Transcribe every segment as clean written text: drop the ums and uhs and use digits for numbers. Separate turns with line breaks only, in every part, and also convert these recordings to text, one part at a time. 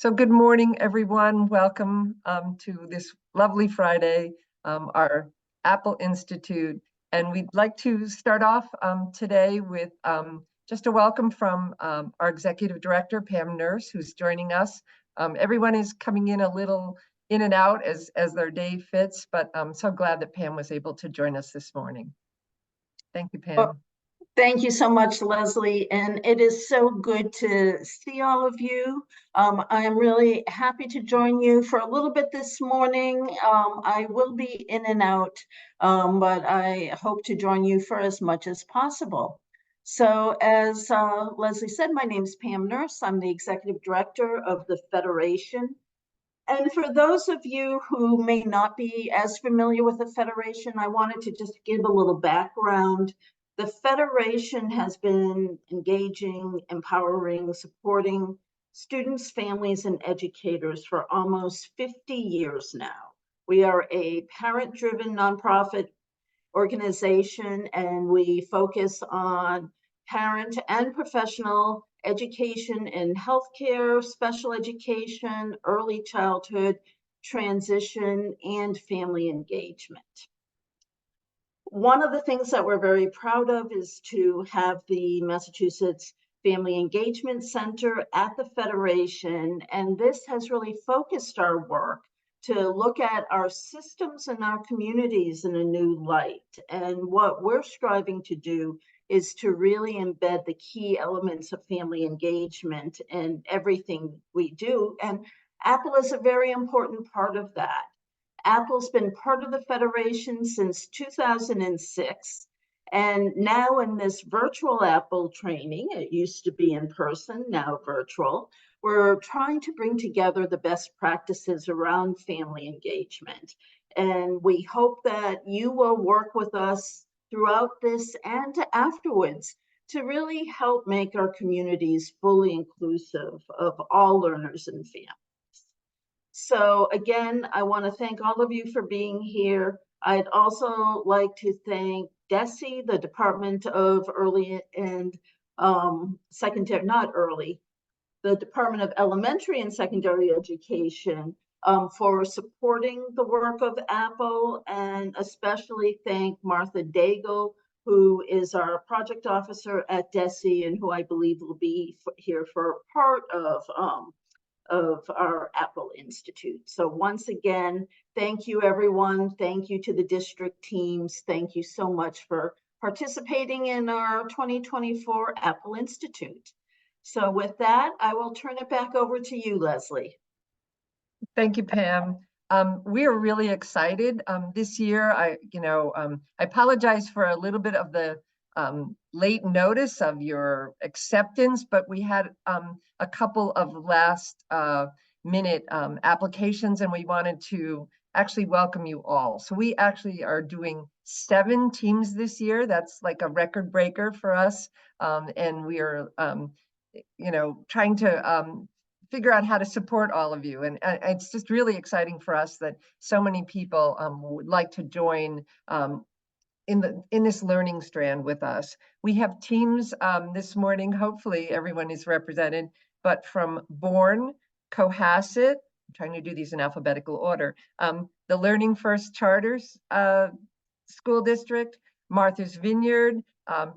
So good morning, everyone. Welcome to this lovely Friday, our Apple Institute. And we'd like to start off today with just a welcome from our Executive Director, Pam Nurse, who's joining us. Everyone is coming in a little in and out as their day fits, but I'm so glad that Pam was able to join us this morning. Thank you, Pam.
Well, thank you so much, Leslie. And it is so good to see all of you. I'm really happy to join you for a little bit this morning. I will be in and out, but I hope to join you for as much as possible. So as Leslie said, my name is Pam Nurse. I'm the Executive Director of the Federation. And for those of you who may not be as familiar with the Federation, I wanted to just give a little background. The Federation has been engaging, empowering, supporting students, families, and educators for almost 50 years now. We are a parent-driven nonprofit organization, and we focus on parent and professional education in healthcare, special education, early childhood, transition, and family engagement. One of the things that we're very proud of is to have the Massachusetts Family Engagement Center at the Federation, and this has really focused our work to look at our systems and our communities in a new light. And what we're striving to do is to really embed the key elements of family engagement in everything we do. And Apple is a very important part of that. Apple's been part of the Federation since 2006. And now in this virtual Apple training, it used to be in person, now virtual, we're trying to bring together the best practices around family engagement. And we hope that you will work with us throughout this and afterwards to really help make our communities fully inclusive of all learners and families. So again, I want to thank all of you for being here. I'd also like to thank DESE, the Department of Early and Secondary, not early, the Department of Elementary and Secondary Education for supporting the work of Apple, and especially thank Martha Daigle, who is our project officer at DESE and who I believe will be here for part of our Apple Institute. So once again, thank you, everyone. Thank you to the district teams. Thank you so much for participating in our 2024 Apple Institute. So with that, I will turn it back over to you, Leslie.
Thank you, Pam. We are really excited this year. I apologize for a little bit of the late notice of your acceptance, but we had a couple of last minute applications, and we wanted to actually welcome you all. So we actually are doing 7 teams this year. That's like a record breaker for us, and we are trying to figure out how to support all of you. And it's just really exciting for us that so many people would like to join in this learning strand with us. We have teams this morning. Hopefully everyone is represented, but from Bourne, Cohasset, I'm trying to do these in alphabetical order, the Learning First Charters School District, Martha's Vineyard,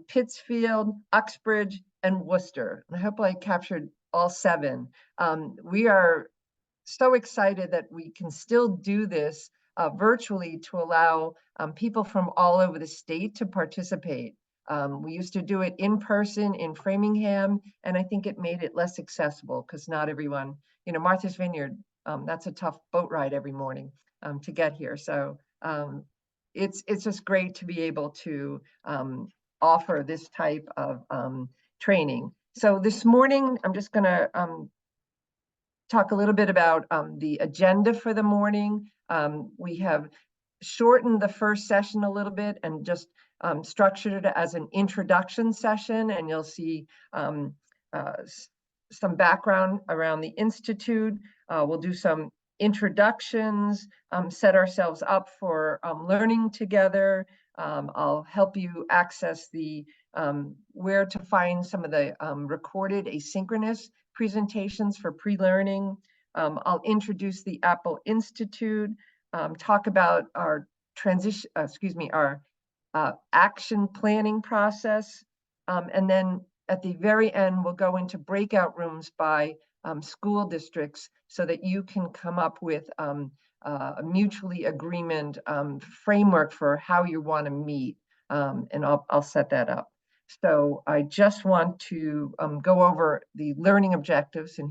Pittsfield, Uxbridge, and Worcester. I hope I captured all 7. We are so excited that we can still do this virtually to allow people from all over the state to participate. We used to do it in person in Framingham, and I think it made it less accessible because not everyone, Martha's Vineyard, that's a tough boat ride every morning to get here. So it's just great to be able to offer this type of training. So this morning, I'm just going to talk a little bit about the agenda for the morning. We have shortened the first session a little bit and just structured it as an introduction session, and you'll see some background around the Institute. We'll do some introductions, set ourselves up for learning together. I'll help you access the where to find some of the recorded asynchronous presentations for pre-learning. I'll introduce the Apple Institute, talk about our transition, our action planning process. And then at the very end, we'll go into breakout rooms by school districts so that you can come up with a mutually agreement framework for how you want to meet. And I'll set that up. So I just want to go over the learning objectives, and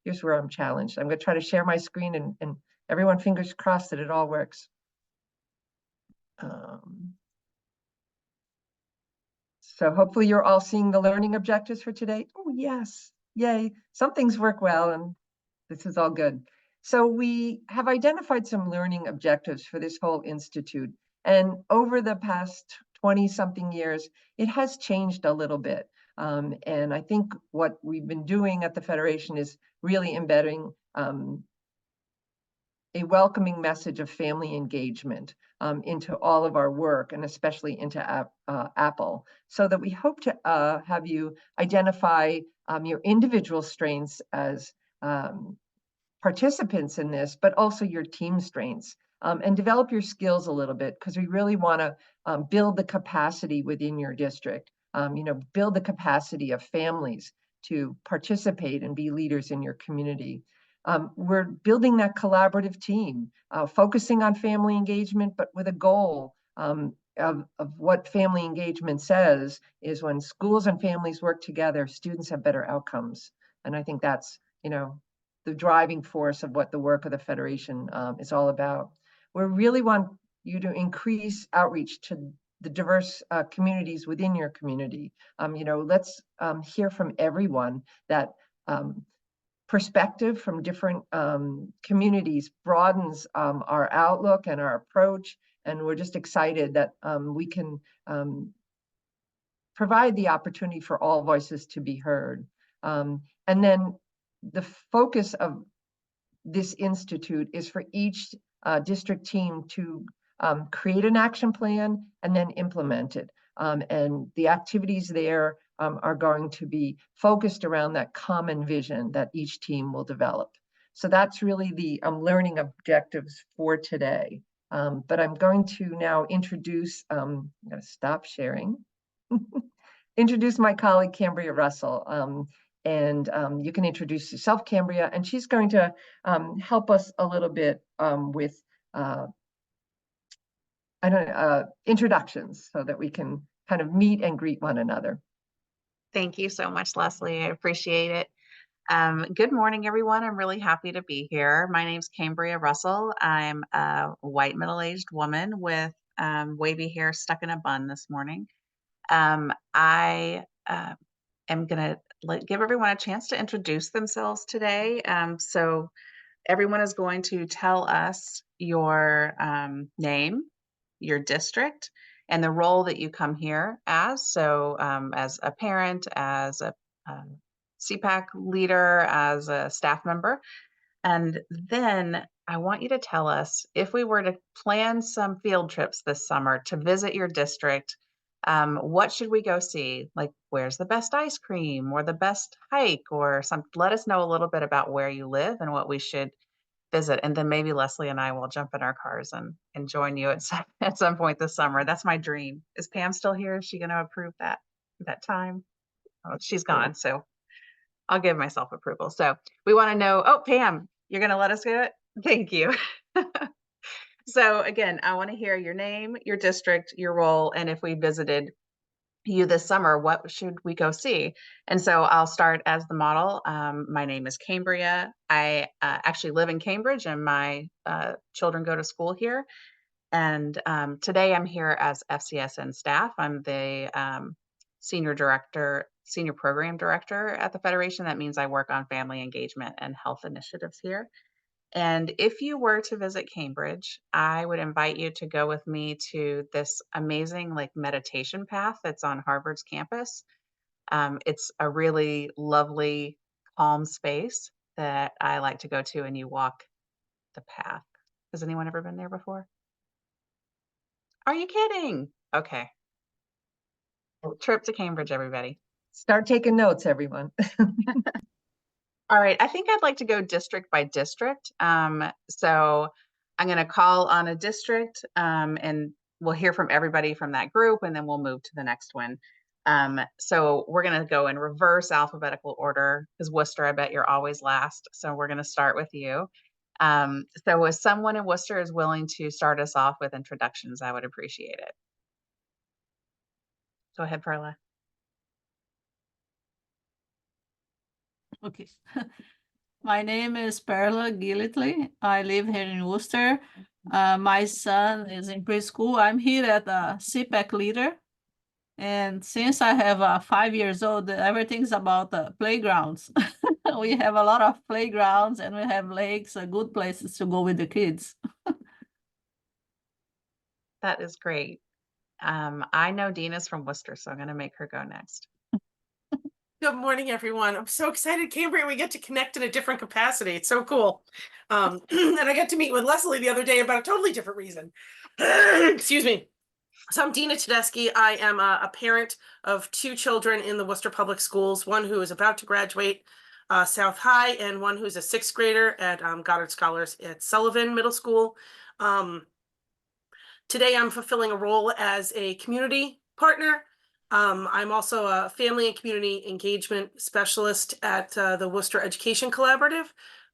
here's where I'm challenged. I'm going to try to share my screen, and everyone fingers crossed that it all works. So hopefully you're all seeing the learning objectives for today. Oh, yes. Yay. Some things work well, and this is all good. So we have identified some learning objectives for this whole institute. And over the past 20-something years, it has changed a little bit. And I think what we've been doing at the Federation is really embedding a welcoming message of family engagement into all of our work, and especially into Apple, so that we hope to have you identify your individual strengths as participants in this, but also your team strengths, and develop your skills a little bit, because we really want to build the capacity within your district, build the capacity of families to participate and be leaders in your community. We're building that collaborative team, focusing on family engagement, but with a goal of what family engagement says is when schools and families work together, students have better outcomes. And I think that's, the driving force of what the work of the Federation is all about. We really want you to increase outreach to the diverse communities within your community. Let's hear from everyone that perspective from different communities broadens our outlook and our approach. And we're just excited that we can provide the opportunity for all voices to be heard. And then the focus of this institute is for each district team to create an action plan and then implement it. And the activities there are going to be focused around that common vision that each team will develop. So that's really the learning objectives for today. But I'm going to now introduce, I'm going to stop sharing, introduce my colleague, Cambria Russell. And you can introduce yourself, Cambria, and she's going to help us a little bit with introductions so that we can kind of meet and greet one another.
Thank you so much, Leslie. I appreciate it. Good morning, everyone. I'm really happy to be here. My name's Cambria Russell. I'm a white middle-aged woman with wavy hair stuck in a bun this morning. I am going to give everyone a chance to introduce themselves today. So everyone is going to tell us your name, your district, and the role that you come here as. So as a parent, as a CPAC leader, as a staff member. And then I want you to tell us, if we were to plan some field trips this summer to visit your district, what should we go see? Like, where's the best ice cream or the best hike or something? Let us know a little bit about where you live and what we should visit. And then maybe Leslie and I will jump in our cars and join you at some point this summer. That's my dream. Is Pam still here? Is she going to approve that time? Oh, she's gone. So I'll give myself approval. So we want to know, oh, Pam, you're going to let us do it? Thank you. So again, I want to hear your name, your district, your role, and if we visited you this summer, what should we go see? And so I'll start as the model. My name is Cambria. I actually live in Cambridge, and my children go to school here. And today I'm here as FCSN staff. I'm the senior program director at the Federation. That means I work on family engagement and health initiatives here. And if you were to visit Cambridge, I would invite you to go with me to this amazing meditation path that's on Harvard's campus. It's a really lovely, calm space that I like to go to, and you walk the path. Has anyone ever been there before? Are you kidding? Okay. Trip to Cambridge, everybody.
Start taking notes, everyone.
All right, I think I'd like to go district by district. So I'm going to call on a district, and we'll hear from everybody from that group, and then we'll move to the next one. So we're going to go in reverse alphabetical order because Worcester, I bet you're always last. So we're going to start with you. So if someone in Worcester is willing to start us off with introductions, I would appreciate it. Go ahead, Perla.
Okay. My name is Perla Gillitley. I live here in Worcester. My son is in preschool. I'm here at the CPAC leader. And since I have 5 years old, everything's about the playgrounds. We have a lot of playgrounds and we have lakes, good places to go with the kids.
That is great. I know Dina's from Worcester, so I'm going to make her go next.
Good morning, everyone. I'm so excited, Cambria, we get to connect in a different capacity. It's so cool. And I got to meet with Leslie the other day about a totally different reason. Excuse me. So I'm Dina Tedeschi. I am a parent of 2 children in the Worcester Public Schools, one who is about to graduate South High and one who's a 6th grader at Goddard Scholars at Sullivan Middle School. Today I'm fulfilling a role as a community partner. I'm also a family and community engagement specialist at the Worcester Education Collaborative,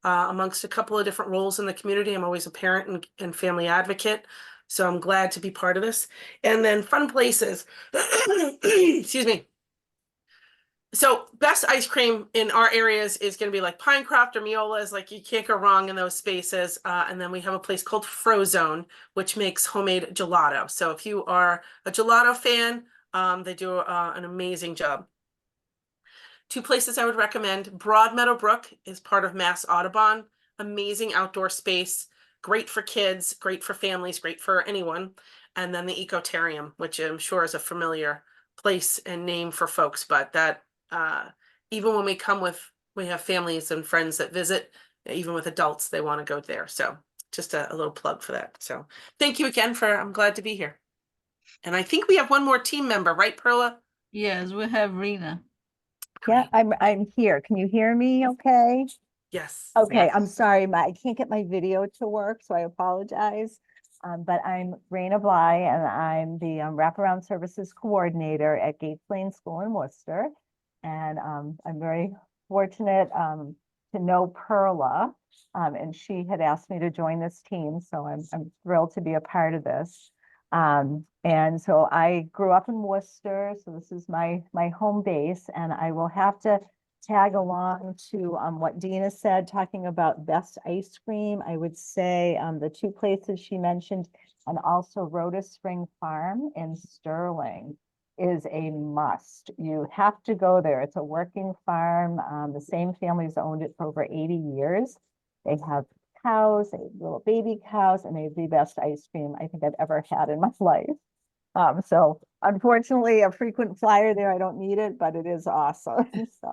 amongst a couple of different roles in the community. I'm always a parent and family advocate, so I'm glad to be part of this. And then fun places, excuse me. So best ice cream in our areas is going to be like Pinecroft or Miola's, like you can't go wrong in those spaces. And then we have a place called Frozone, which makes homemade gelato. So if you are a gelato fan, they do an amazing job. 2 places I would recommend. Broad Meadow Brook is part of Mass Audubon. Amazing outdoor space, great for kids, great for families, great for anyone. And then the Ecotarium, which I'm sure is a familiar place and name for folks, but that even when we have families and friends that visit, even with adults, they want to go there. So just a little plug for that. So thank you again I'm glad to be here. And I think we have one more team member, right, Perla?
Yes, we have Rena.
Yeah,
Great.
I'm here. Can you hear me okay?
Yes.
Okay,
Yes.
I'm sorry, I can't get my video to work, so I apologize. But I'm Raina Bly and I'm the Wraparound Services Coordinator at Gates Lane School in Worcester. And I'm very fortunate to know Perla, and she had asked me to join this team, so I'm thrilled to be a part of this. And so I grew up in Worcester, so this is my home base, and I will have to tag along to what Dina said, talking about best ice cream. I would say the 2 places she mentioned, and also Rhoda Spring Farm in Sterling is a must. You have to go there. It's a working farm. The same family's owned it for over 80 years. They have cows, they have little baby cows, and they have the best ice cream I think I've ever had in my life. So unfortunately, a frequent flyer there, I don't need it, but it is awesome. So,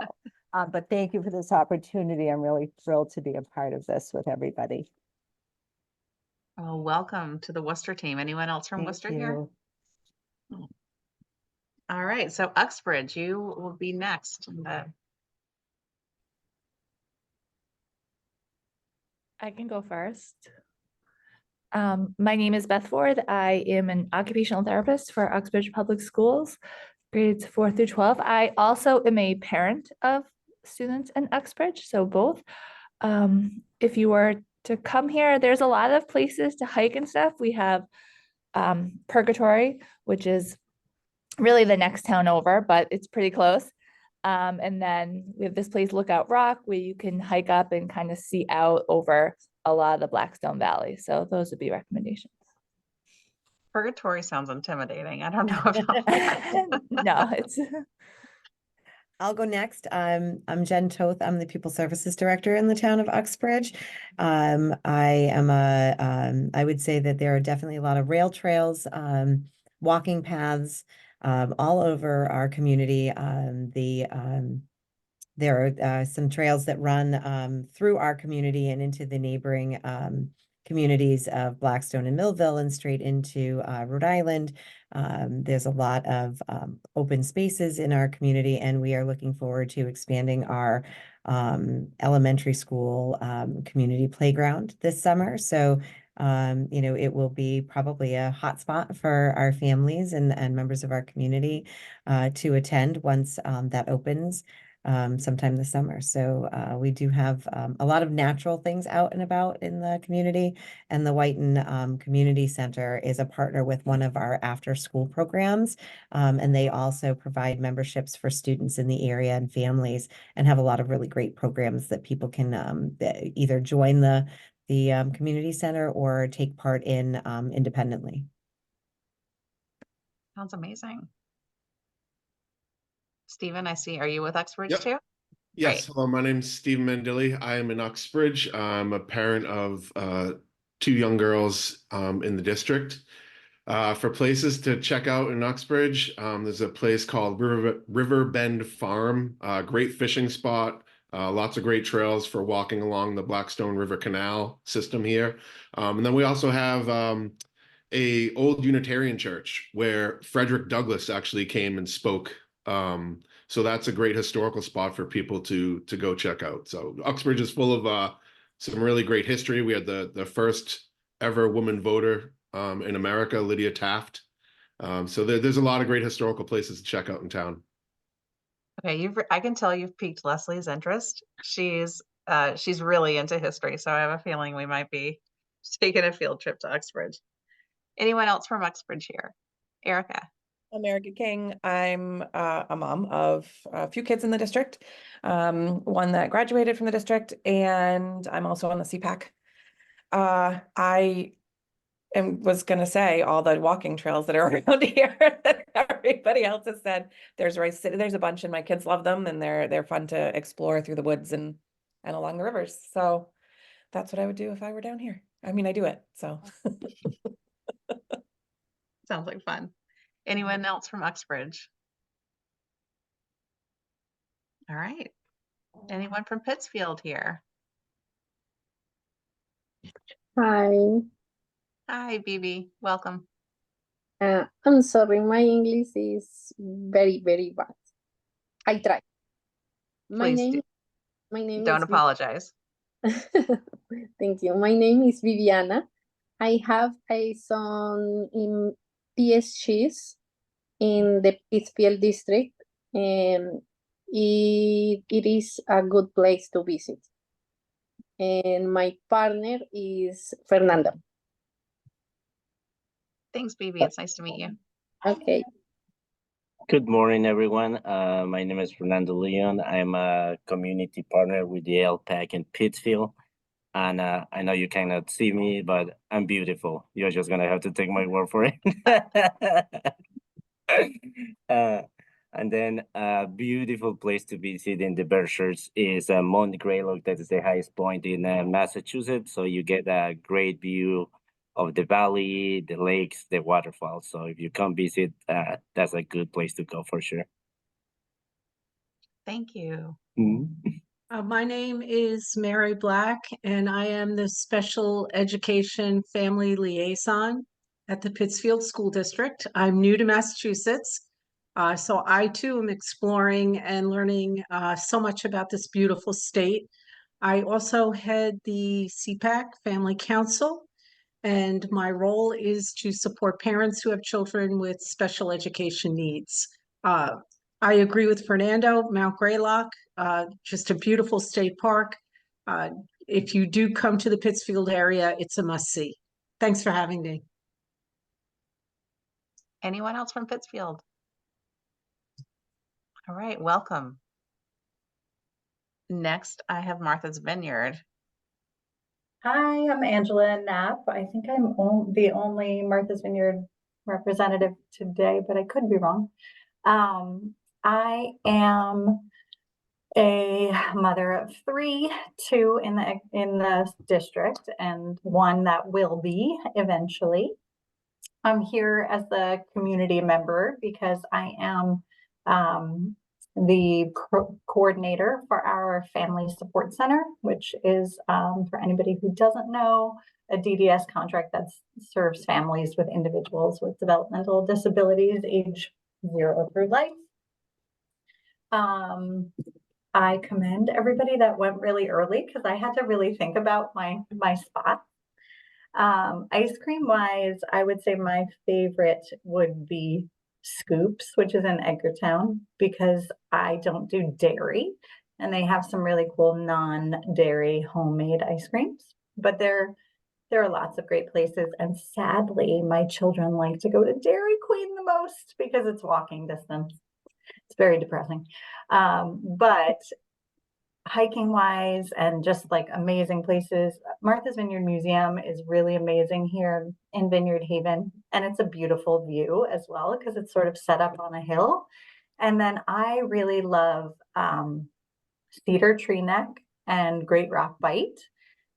but thank you for this opportunity. I'm really thrilled to be a part of this with everybody.
Well, welcome to the Worcester team. Anyone else from
Thank
Worcester here?
you.
All right, so Uxbridge, you will be next.
I can go first. My name is Beth Ford. I am an occupational therapist for Uxbridge Public Schools, grades 4 through 12. I also am a parent of students in Uxbridge, so both. If you were to come here, there's a lot of places to hike and stuff. We have Purgatory, which is really the next town over, but it's pretty close. And then we have this place, Lookout Rock, where you can hike up and kind of see out over a lot of the Blackstone Valley. So those would be recommendations.
Purgatory sounds intimidating. I don't know about that.
No, it's
I'll go next. I'm Jen Toth. I'm the Pupil Services Director in the town of Uxbridge. I would say that there are definitely a lot of rail trails, walking paths, all over our community. There are some trails that run through our community and into the neighboring communities of Blackstone and Millville and straight into Rhode Island. There's a lot of open spaces in our community, and we are looking forward to expanding our elementary school community playground this summer. So it will be probably a hot spot for our families and members of our community to attend once that opens sometime this summer. So we do have a lot of natural things out and about in the community, and the Whiten Community Center is a partner with one of our after-school programs, and they also provide memberships for students in the area and families, and have a lot of really great programs that people can either join the community center or take part in independently.
Sounds amazing. Stephen, I see. Are you with Uxbridge
Yep.
too?
Yes, hello, my name's Stephen Mandilli. I am in Uxbridge. I'm a parent of 2 young girls in the district. For places to check out in Uxbridge, there's a place called Riverbend Farm, great fishing spot, lots of great trails for walking along the Blackstone River Canal system here. And then we also have a old Unitarian church where Frederick Douglass actually came and spoke. So that's a great historical spot for people to go check out. So Uxbridge is full of some really great history. We had the first ever woman voter in America, Lydia Taft. So there's a lot of great historical places to check out in town.
Okay, I can tell you've piqued Leslie's interest. She's really into history, so I have a feeling we might be taking a field trip to Uxbridge. Anyone else from Uxbridge here? Erica.
I'm Erica King. I'm a mom of a few kids in the district, one that graduated from the district, and I'm also on the CPAC. I was going to say all the walking trails that are around here that everybody else has said. There's Rice City, there's a bunch, and my kids love them, and they're fun to explore through the woods and along the rivers. So that's what I would do if I were down here. I mean, I do it, so.
Sounds like fun. Anyone else from Uxbridge? All right. Anyone from Pittsfield here?
Hi,
Hi, Bibi. Welcome.
I'm sorry, my English is very, very bad. I try. My
Please
name,
do.
my name
Don't
is
apologize.
Thank you. My name is Viviana. I have a son in PSGs in the Pittsfield district, and it is a good place to visit. And my partner is Fernando.
Thanks, Bibi. It's nice to meet you.
Okay.
Good morning, everyone. My name is Fernando Leon. I'm a community partner with the LPAC in Pittsfield. And I know you cannot see me, but I'm beautiful. You're just going to have to take my word for it. And then a beautiful place to visit in the Berkshires is Mount Greylock. That is the highest point in Massachusetts. So you get a great view of the valley, the lakes, the waterfalls. So if you come visit, that's a good place to go for sure.
Thank you.
My name is Mary Black, and I am the Special Education Family Liaison at the Pittsfield School District. I'm new to Massachusetts, so I too am exploring and learning so much about this beautiful state. I also head the CPAC Family Council, and my role is to support parents who have children with special education needs. I agree with Fernando, Mount Greylock, just a beautiful state park. If you do come to the Pittsfield area, it's a must-see. Thanks for having me.
Anyone else from Pittsfield? All right, welcome. Next, I have Martha's Vineyard.
Hi, I'm Angela Knapp. I think I'm the only Martha's Vineyard representative today, but I could be wrong. I am a mother of 3, 2 in the district, and 1 that will be eventually. I'm here as the community member because I am the coordinator for our Family Support Center, which is, for anybody who doesn't know, a DDS contract that serves families with individuals with developmental disabilities age 0 through life. I commend everybody that went really early because I had to really think about my spot. Ice cream wise, I would say my favorite would be Scoops, which is in Edgartown, because I don't do dairy, and they have some really cool non-dairy homemade ice creams. But there are lots of great places, and sadly, my children like to go to Dairy Queen the most because it's walking distance. It's very depressing. But hiking wise and just like amazing places, Martha's Vineyard Museum is really amazing here in Vineyard Haven, and it's a beautiful view as well because it's sort of set up on a hill. And then I really love Cedar Tree Neck and Great Rock Bight.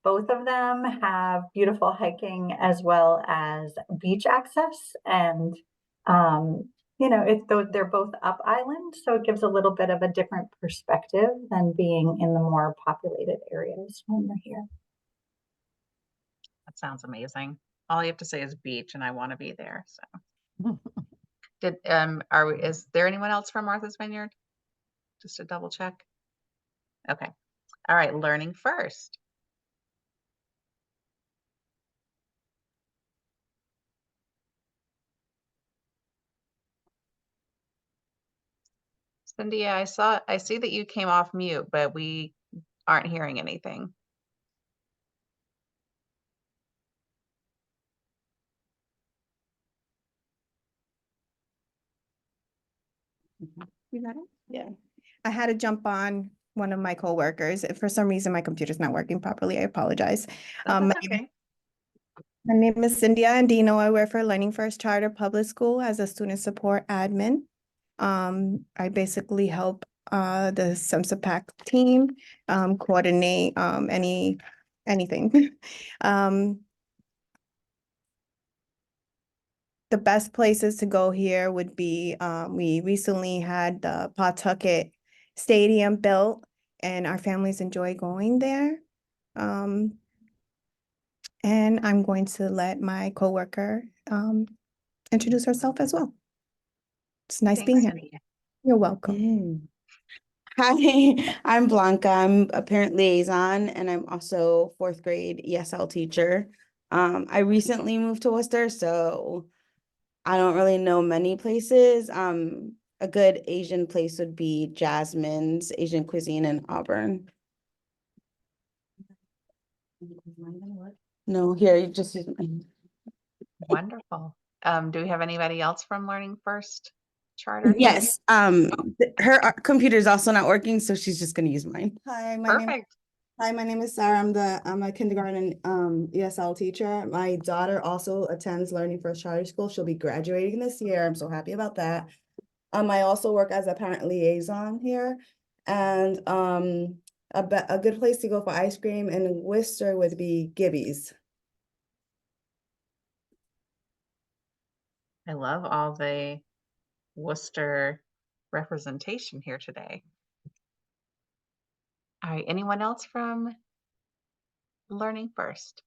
Both of them have beautiful hiking as well as beach access, and they're both up island, so it gives a little bit of a different perspective than being in the more populated areas when you're here.
That sounds amazing. All you have to say is beach, and I want to be there. So, is there anyone else from Martha's Vineyard? Just to double check. Okay. All right. Learning first. Cynthia, I see that you came off mute, but we aren't hearing anything.
You got it? Yeah. I had to jump on one of my coworkers. For some reason, my computer's not working properly. I apologize.
That's okay.
My name is Cynthia Andino. I work for Learning First Charter Public School as a student support admin. I basically help the SEMSA PAC team coordinate anything. The best places to go here would be, we recently had the Pawtucket Stadium built, and our families enjoy going there. And I'm going to let my coworker introduce herself as well. It's nice being here.
Cynthia.
You're welcome.
Hi, I'm Blanca. I'm a parent liaison, and I'm also fourth grade ESL teacher. I recently moved to Worcester, so I don't really know many places. A good Asian place would be Jasmine's Asian Cuisine in Auburn. No, here, you just use mine.
Wonderful. Do we have anybody else from Learning First Charter here?
Yes, her computer is also not working, so she's just gonna use mine.
Hi, my name is Sarah. I'm a kindergarten ESL teacher. My daughter also attends Learning First Charter School. She'll be graduating this year. I'm so happy about that. I also work as a parent liaison here, and a good place to go for ice cream in Worcester would be Gibby's.
I love all the Worcester representation here today. All right, anyone else from Learning First?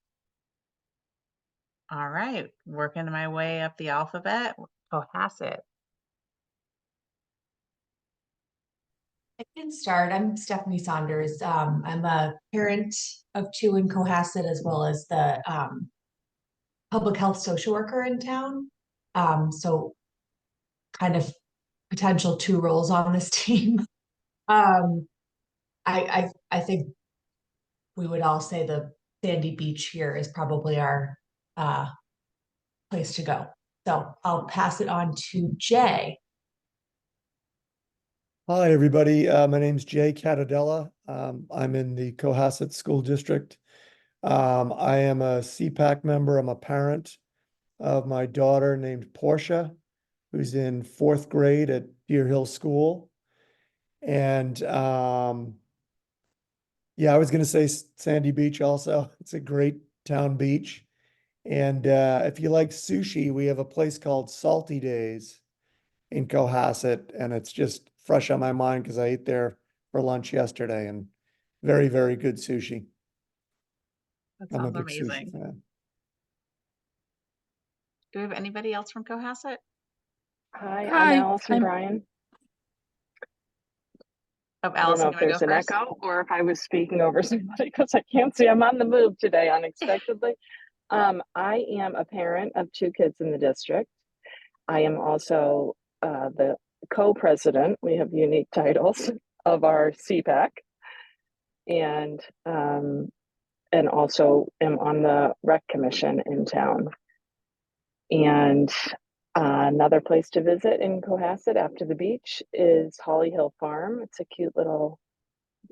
All right, working my way up the alphabet. Cohasset.
I can start. I'm Stephanie Saunders. I'm a parent of two in Cohasset, as well as the public health social worker in town. So kind of potential two roles on this team. I think we would all say the Sandy Beach here is probably our place to go. So I'll pass it on to Jay.
Hi, everybody. My name's Jay Catadella. I'm in the Cohasset School District. I am a CPAC member. I'm a parent of my daughter named Portia, who's in fourth grade at Deer Hill School. And yeah, I was going to say Sandy Beach also. It's a great town beach. And if you like sushi, we have a place called Salty Days in Cohasset, and it's just fresh on my mind because I ate there for lunch yesterday, and very, very good sushi.
That
I'm a
sounds
big sushi
amazing.
fan.
Do we have anybody else from Cohasset?
Hi,
Hi,
I'm Allison
I'm-
Bryan.
Oh,
I don't
Allison,
know
you
if
want to
there's
go
an
first?
echo or if I was speaking over somebody because I can't see. I'm on the move today unexpectedly. I am a parent of 2 kids in the district. I am also the co-president, we have unique titles, of our CPAC, and also am on the rec commission in town. And another place to visit in Cohasset after the beach is Holly Hill Farm. It's a cute little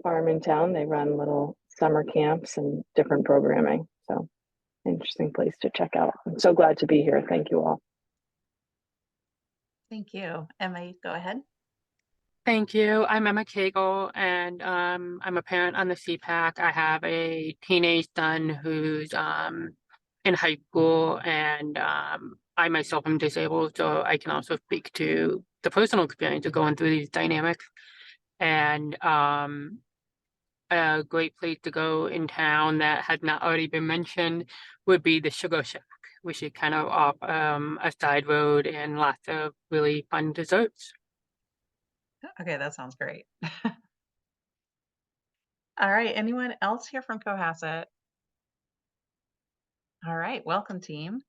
farm in town. They run little summer camps and different programming. So interesting place to check out. I'm so glad to be here. Thank you all.
Thank you. Emma, go ahead.
Thank you. I'm Emma Cagle, and I'm a parent on the CPAC. I have a teenage son who's in high school, and I myself am disabled, so I can also speak to the personal experience of going through these dynamics. And a great place to go in town that has not already been mentioned would be the Sugar Shack, which is kind of off a side road and lots of really fun desserts.
Okay, that sounds great. All right, anyone else here from Cohasset? All right, welcome team.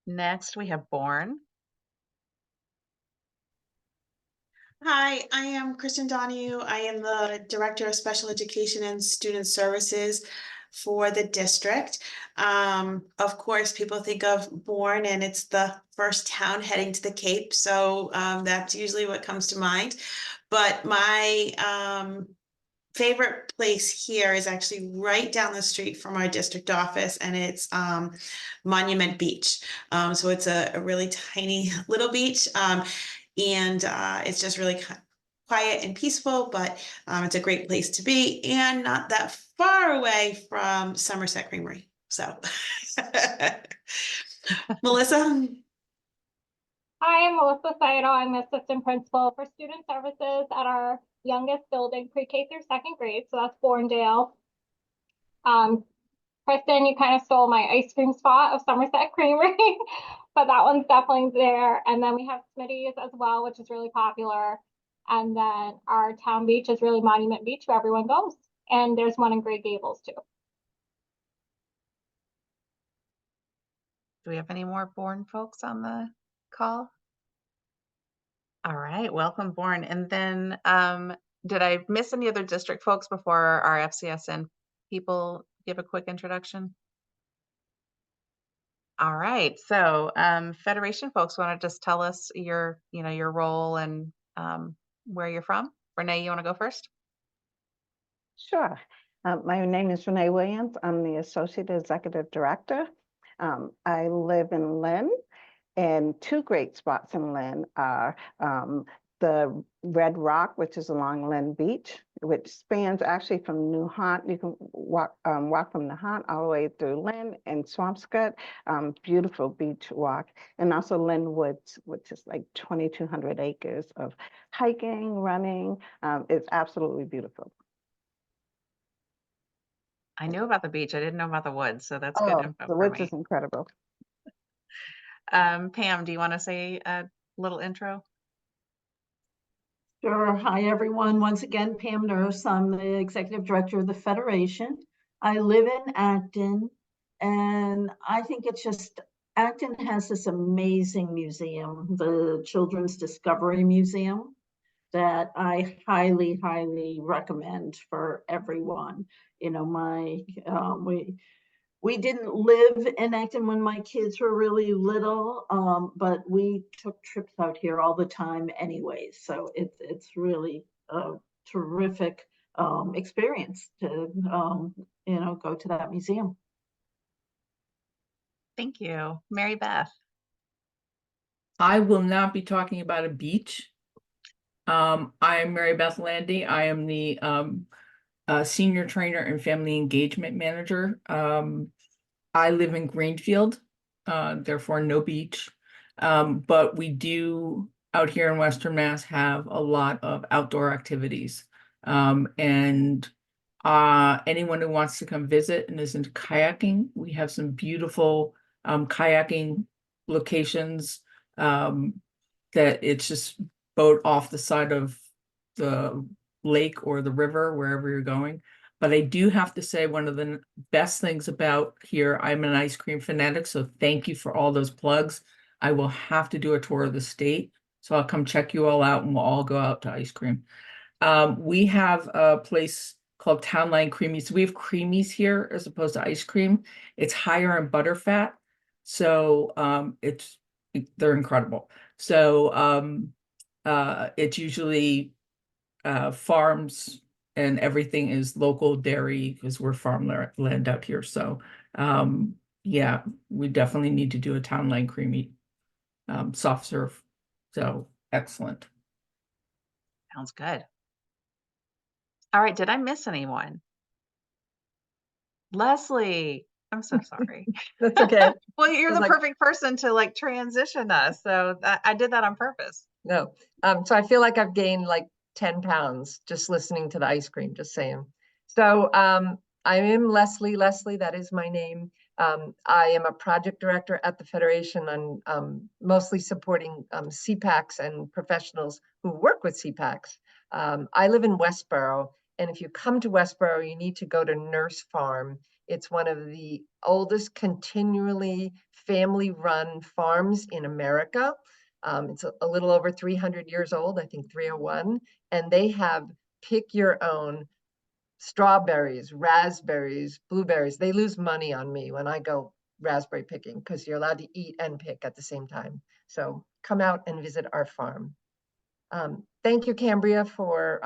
Next we have Bourne.
Hi, I am Kristen Donahue. I am the Director of Special Education and Student Services for the district. Of course, people think of Bourne and it's the first town heading to the Cape, so that's usually what comes to mind. But my favorite place here is actually right down the street from our district office, and it's Monument Beach. So it's a really tiny little beach. And it's just really quiet and peaceful, but it's a great place to be and not that far away from Somerset Creamery. So, Melissa?
Hi, I'm Melissa Saito. I'm assistant principal for student services at our youngest building, pre-K through 2nd grade. So that's Borndale. Kristen, you kind of stole my ice cream spot of Somerset Creamery, but that one's definitely there. And then we have Smitty's as well, which is really popular. And then our town beach is really Monument Beach, where everyone goes. And there's one in Great Gables too.
Do we have any more Bourne folks on the call? All right, welcome Bourne. And then did I miss any other district folks before our FCSN people give a quick introduction? All right, so Federation folks, want to just tell us your role and where you're from? Renee, you want to go first?
Sure. My name is Renee Williams. I'm the Associate Executive Director. I live in Lynn, and 2 great spots in Lynn are the Red Rock, which is along Lynn Beach, which spans actually from Newhant. You can walk from Newhant all the way through Lynn and Swampscott. Beautiful beach walk. And also Lynn Woods, which is like 2,200 acres of hiking, running. It's absolutely beautiful.
I knew about the beach. I didn't know about the woods, so that's good
Oh,
info
the
for
woods
me.
is incredible.
Pam, do you want to say a little intro?
Sure. Hi, everyone. Once again, Pam Nurse. I'm the Executive Director of the Federation. I live in Acton, and I think it's just, Acton has this amazing museum, the Children's Discovery Museum, that I highly, highly recommend for everyone. You know, we didn't live in Acton when my kids were really little, but we took trips out here all the time anyway. So it's really a terrific experience to, go to that museum.
Thank you. Mary Beth.
I will not be talking about a beach. I am Mary Beth Landy. I am the Senior Trainer and Family Engagement Manager. I live in Greenfield, therefore no beach. But we do out here in Western Mass have a lot of outdoor activities. And anyone who wants to come visit and is into kayaking, we have some beautiful kayaking locations that it's just boat off the side of the lake or the river, wherever you're going. But I do have to say, one of the best things about here, I'm an ice cream fanatic, so thank you for all those plugs. I will have to do a tour of the state, so I'll come check you all out and we'll all go out to ice cream. We have a place called Town Line Creamies. We have creamies here as opposed to ice cream. It's higher in butter fat, so they're incredible. So it's usually farms, and everything is local dairy because we're farmland out here. So yeah, we definitely need to do a Town Line Creamy soft serve. So excellent.
Sounds good. All right, did I miss anyone? Leslie, I'm so sorry.
That's okay.
Well, you're
I was
the
like-
perfect person to like transition us. So I did that on purpose.
No. So I feel like I've gained like 10 pounds just listening to the ice cream, just saying. So I am Leslie. Leslie, that is my name. I am a project director at the Federation on mostly supporting CPACs and professionals who work with CPACs. I live in Westboro, and if you come to Westboro, you need to go to Nurse Farm. It's one of the oldest continually family-run farms in America. It's a little over 300 years old, I think 301, and they have pick your own strawberries, raspberries, blueberries. They lose money on me when I go raspberry picking because you're allowed to eat and pick at the same time. So come out and visit our farm. Thank you, Cambria, for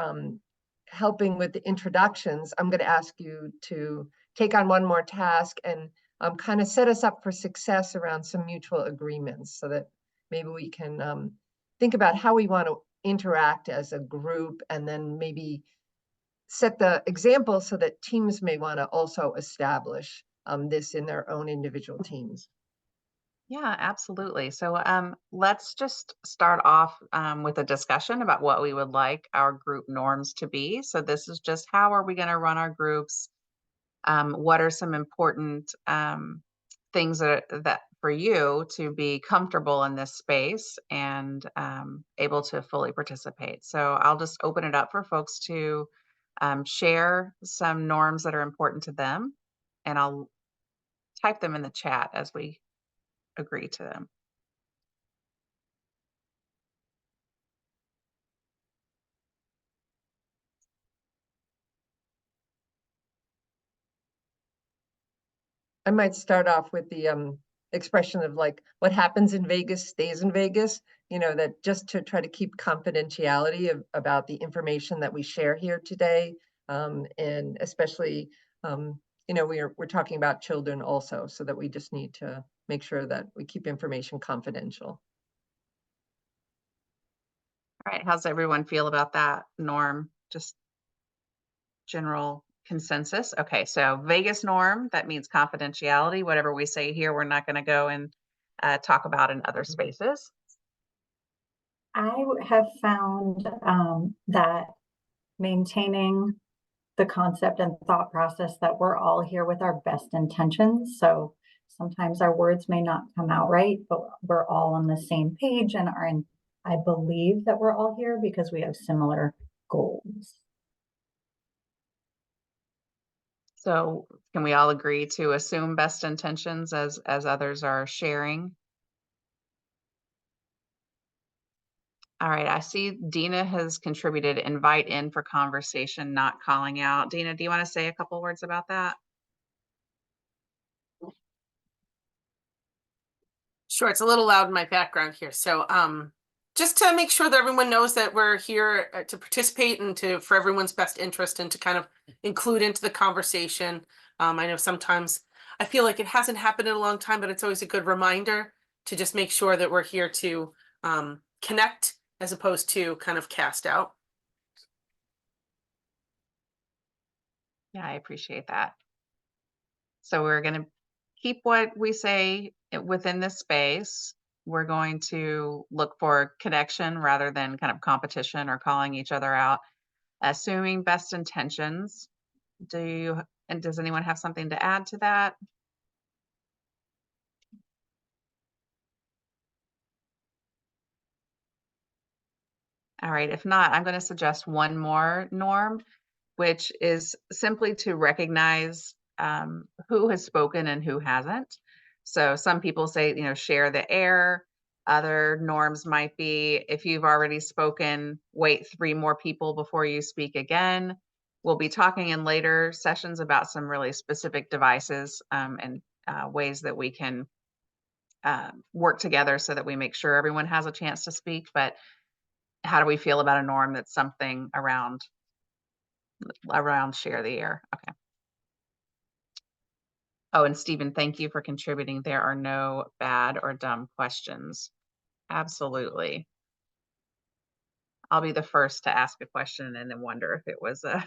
helping with the introductions. I'm going to ask you to take on one more task and kind of set us up for success around some mutual agreements so that maybe we can think about how we want to interact as a group, and then maybe set the example so that teams may want to also establish this in their own individual teams.
Yeah, absolutely. So let's just start off with a discussion about what we would like our group norms to be. So this is just how are we going to run our groups? What are some important things that for you to be comfortable in this space and able to fully participate? So I'll just open it up for folks to share some norms that are important to them, and I'll type them in the chat as we agree to them.
I might start off with the expression of like, what happens in Vegas stays in Vegas, you know, that just to try to keep confidentiality about the information that we share here today. And especially, you know, we're talking about children also, so that we just need to make sure that we keep information confidential.
All right, how's everyone feel about that norm? Just general consensus. Okay, so Vegas norm, that means confidentiality. Whatever we say here, we're not going to go and talk about in other spaces.
I have found that maintaining the concept and thought process that we're all here with our best intentions. So sometimes our words may not come out right, but we're all on the same page and I believe that we're all here because we have similar goals.
So can we all agree to assume best intentions as others are sharing? All right, I see Dina has contributed invite in for conversation, not calling out. Dina, do you want to say a couple words about that?
Sure, it's a little loud in my background here. So just to make sure that everyone knows that we're here to participate and for everyone's best interest and to kind of include into the conversation. I know sometimes I feel like it hasn't happened in a long time, but it's always a good reminder to just make sure that we're here to connect as opposed to kind of cast out.
Yeah, I appreciate that. So we're going to keep what we say within this space. We're going to look for connection rather than kind of competition or calling each other out. Assuming best intentions. Does anyone have something to add to that? All right, if not, I'm going to suggest one more norm, which is simply to recognize who has spoken and who hasn't. So some people say, share the air. Other norms might be, if you've already spoken, wait 3 more people before you speak again. We'll be talking in later sessions about some really specific devices and ways that we can work together so that we make sure everyone has a chance to speak. But how do we feel about a norm that's something around share the air? Okay. Oh, and Stephen, thank you for contributing. There are no bad or dumb questions. Absolutely. I'll be the first to ask a question and then wonder if it was a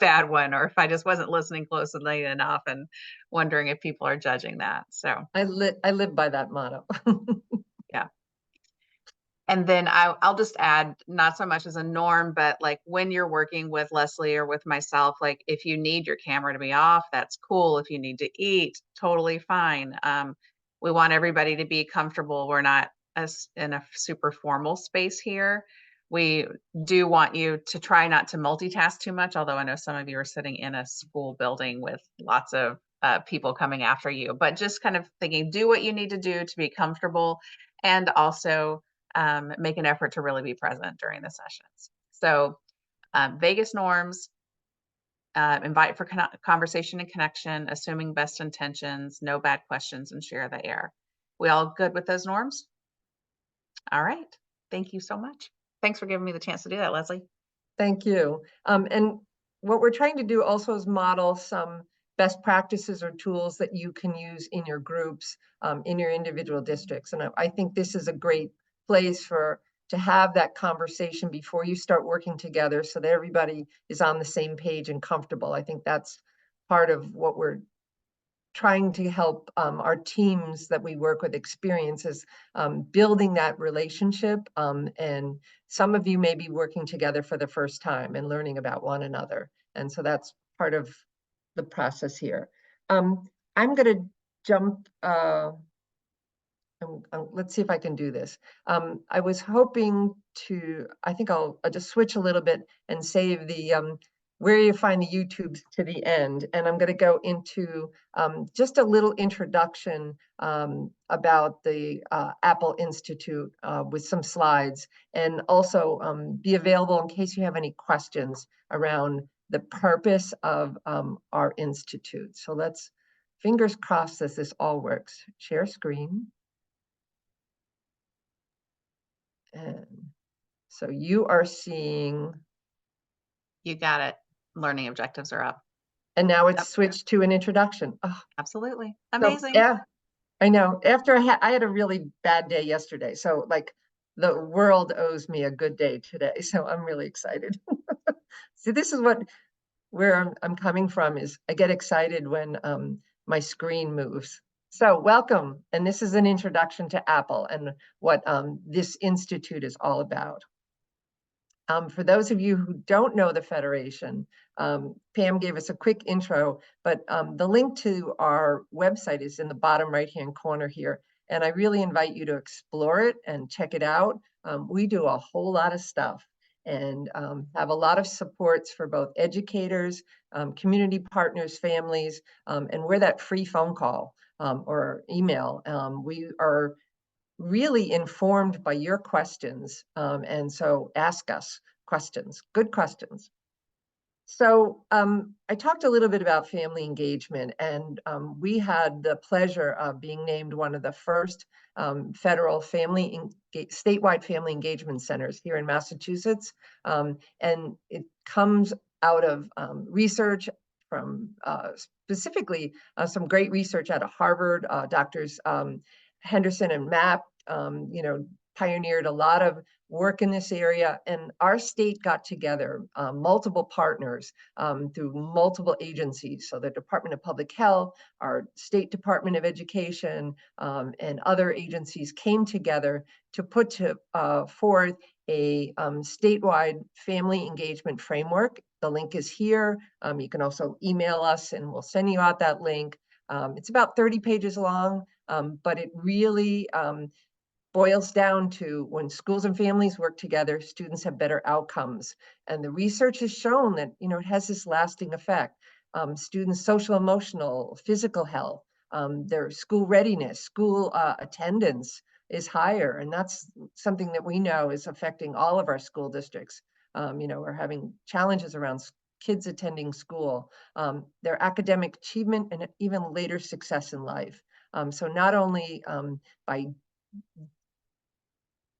bad one, or if I just wasn't listening closely enough and wondering if people are judging that. So
I live by that motto.
yeah. And then I'll just add, not so much as a norm, but like when you're working with Leslie or with myself, like if you need your camera to be off, that's cool. If you need to eat, totally fine. We want everybody to be comfortable. We're not in a super formal space here. We do want you to try not to multitask too much, although I know some of you are sitting in a school building with lots of people coming after you, but just kind of thinking, do what you need to do to be comfortable, and also make an effort to really be present during the sessions. So Vegas norms, invite for conversation and connection, assuming best intentions, no bad questions, and share the air. We all good with those norms? All right. Thank you so much. Thanks for giving me the chance to do that, Leslie.
Thank you. And what we're trying to do also is model some best practices or tools that you can use in your groups, in your individual districts. And I think this is a great place to have that conversation before you start working together so that everybody is on the same page and comfortable. I think that's part of what we're trying to help our teams that we work with experiences, building that relationship. And some of you may be working together for the first time and learning about one another. And so that's part of the process here. I'm going to jump. Let's see if I can do this. I was hoping to, I think I'll just switch a little bit and save the where you find the YouTubes to the end. And I'm going to go into just a little introduction about the Apple Institute with some slides, and also be available in case you have any questions around the purpose of our Institute. So let's fingers crossed that this all works. Share screen. And so you are seeing.
You got it. Learning objectives are up.
And now it's switched to an introduction. Oh,
absolutely.
So,
Amazing.
yeah, I know. After I had a really bad day yesterday. So like the world owes me a good day today. So I'm really excited. See, this is where I'm coming from, is I get excited when my screen moves. So welcome. And this is an introduction to Apple and what this institute is all about. For those of you who don't know the Federation, Pam gave us a quick intro, but the link to our website is in the bottom right-hand corner here. And I really invite you to explore it and check it out. We do a whole lot of stuff and have a lot of supports for both educators, community partners, families, and we're that free phone call or email. We are really informed by your questions. And so ask us questions, good questions. So I talked a little bit about family engagement, and we had the pleasure of being named one of the first federal statewide family engagement centers here in Massachusetts. And it comes out of research from specifically some great research out of Harvard. Doctors Henderson and Mapp, pioneered a lot of work in this area, and our state got together, multiple partners through multiple agencies. So the Department of Public Health, our State Department of Education, and other agencies came together to put forth a statewide family engagement framework. The link is here. You can also email us and we'll send you out that link. It's about 30 pages long, but it really boils down to when schools and families work together, students have better outcomes. And the research has shown that, you know, it has this lasting effect. Students' social, emotional, physical health, their school readiness, school attendance is higher. And that's something that we know is affecting all of our school districts. You know, we're having challenges around kids attending school, their academic achievement, and even later success in life. So not only by